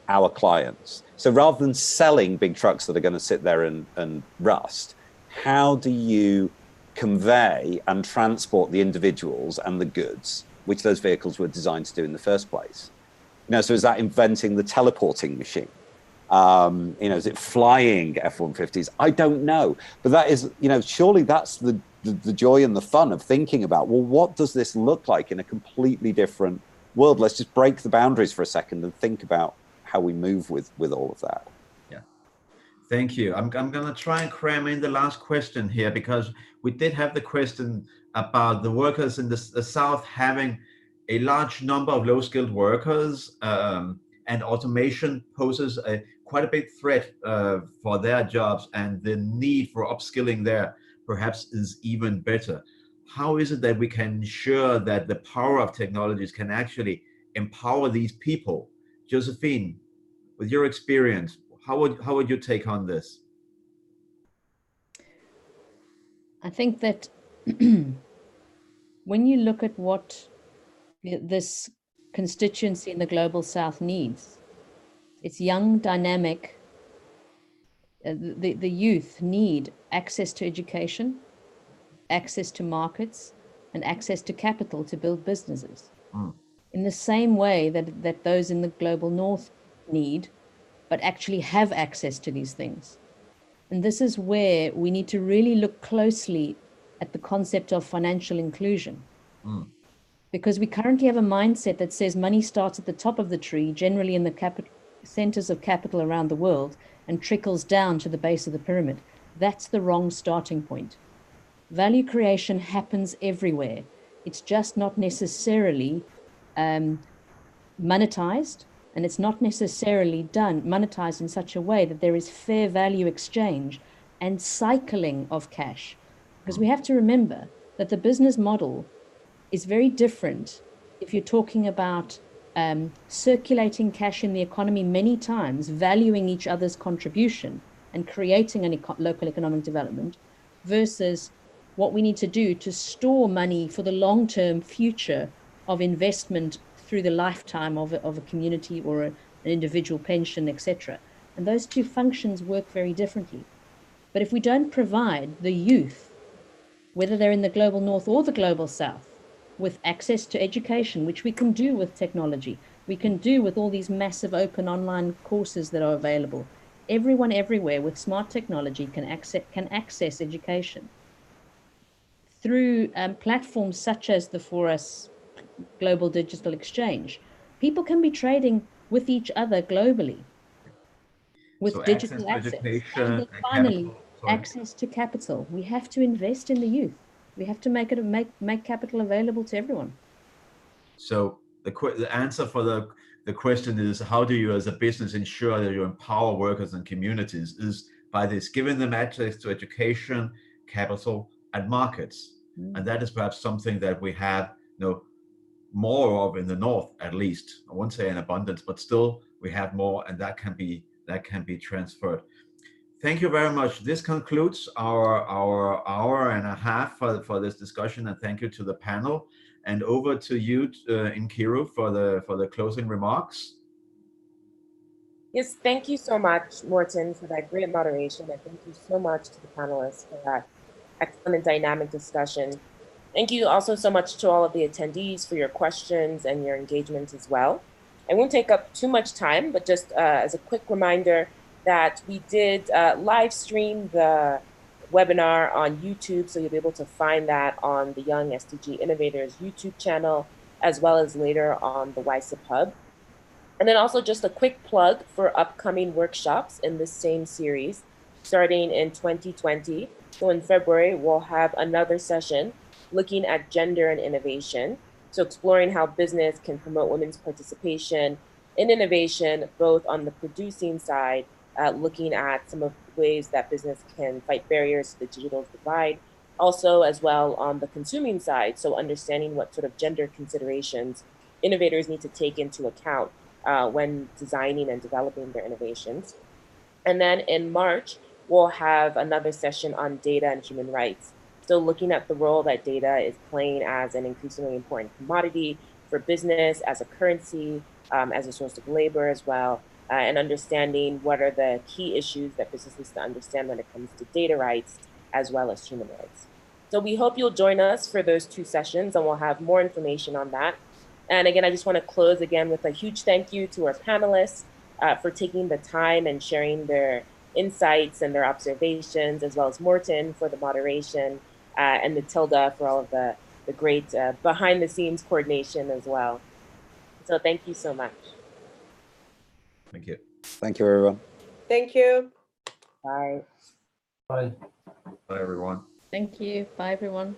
our clients? So rather than selling big trucks that are going to sit there and rust, how do you convey and transport the individuals and the goods, which those vehicles were designed to do in the first place? So is that inventing the teleporting machine? Is it flying F-150s? I don't know. But that is, surely that's the the joy and the fun of thinking about, well, what does this look like in a completely different world? Let's just break the boundaries for a second and think about how we move with all of that. Yeah, thank you. I'm going to try and cram in the last question here, because we did have the question about the workers in the South having a large number of low-skilled workers, and automation poses quite a big threat for their jobs, and the need for upskilling there perhaps is even better. How is it that we can ensure that the power of technologies can actually empower these people? Josephine, with your experience, how would you take on this? I think that when you look at what this constituency in the Global South needs, it's young, dynamic. The youth need access to education, access to markets, and access to capital to build businesses. In the same way that those in the Global North need, but actually have access to these things. And this is where we need to really look closely at the concept of financial inclusion. Because we currently have a mindset that says money starts at the top of the tree, generally in the centers of capital around the world, and trickles down to the base of the pyramid. That's the wrong starting point. Value creation happens everywhere. It's just not necessarily monetized, and it's not necessarily monetized in such a way that there is fair value exchange and cycling of cash. Because we have to remember that the business model is very different if you're talking about circulating cash in the economy many times, valuing each other's contribution and creating a local economic development, versus what we need to do to store money for the long-term future of investment through the lifetime of a community or an individual pension, etc. And those two functions work very differently. But if we don't provide the youth, whether they're in the Global North or the Global South, with access to education, which we can do with technology, we can do with all these massive open online courses that are available. Everyone everywhere with smart technology can access education. Through platforms such as the For Us Global Digital Exchange, people can be trading with each other globally with So digital access to assets. education And then and finally, capital. Sorry. access to capital. We have to invest in the youth. We have to make capital available to everyone. So the answer for the question is, how do you as a business ensure that you empower workers and communities, is by this, giving them access to education, capital, and markets. And that is perhaps something that we have more of in the North, at least. I won't say in abundance, but still we have more, and that can be transferred. Thank you very much. This concludes our hour and a half for this discussion, and thank you to the panel. And over to you, Nkiru, for the closing remarks. Yes, thank you so much, Morten, for that great moderation, and thank you so much to the panelists for that excellent and dynamic discussion. Thank you also so much to all of the attendees for your questions and your engagement as well. I won't take up too much time, but just as a quick reminder that we did live stream the webinar on YouTube, so you'll be able to find that on the Young SDG Innovators YouTube channel, as well as later on the YSIP Hub. And then also just a quick plug for upcoming workshops in this same series, starting in 2020. So in February, we'll have another session looking at gender and innovation. So exploring how business can promote women's participation in innovation, both on the producing side, looking at some of the ways that business can fight barriers to the digital divide, also as well on the consuming side. So understanding what sort of gender considerations innovators need to take into account when designing and developing their innovations. And then in March, we'll have another session on data and human rights. So looking at the role that data is playing as an increasingly important commodity for business, as a currency, as a source of labor as well, and understanding what are the key issues that business needs to understand when it comes to data rights, as well as human rights. So we hope you'll join us for those two sessions, and we'll have more information on that. And again, I just want to close again with a huge thank you to our panelists for taking the time and sharing their insights and their observations, as well as Morten for the moderation, and Matilda for all of the great behind the scenes coordination as well. So thank you so much. Thank you. Thank you, everyone. Thank you. Bye. Bye. Bye, everyone. Thank you. Bye, everyone.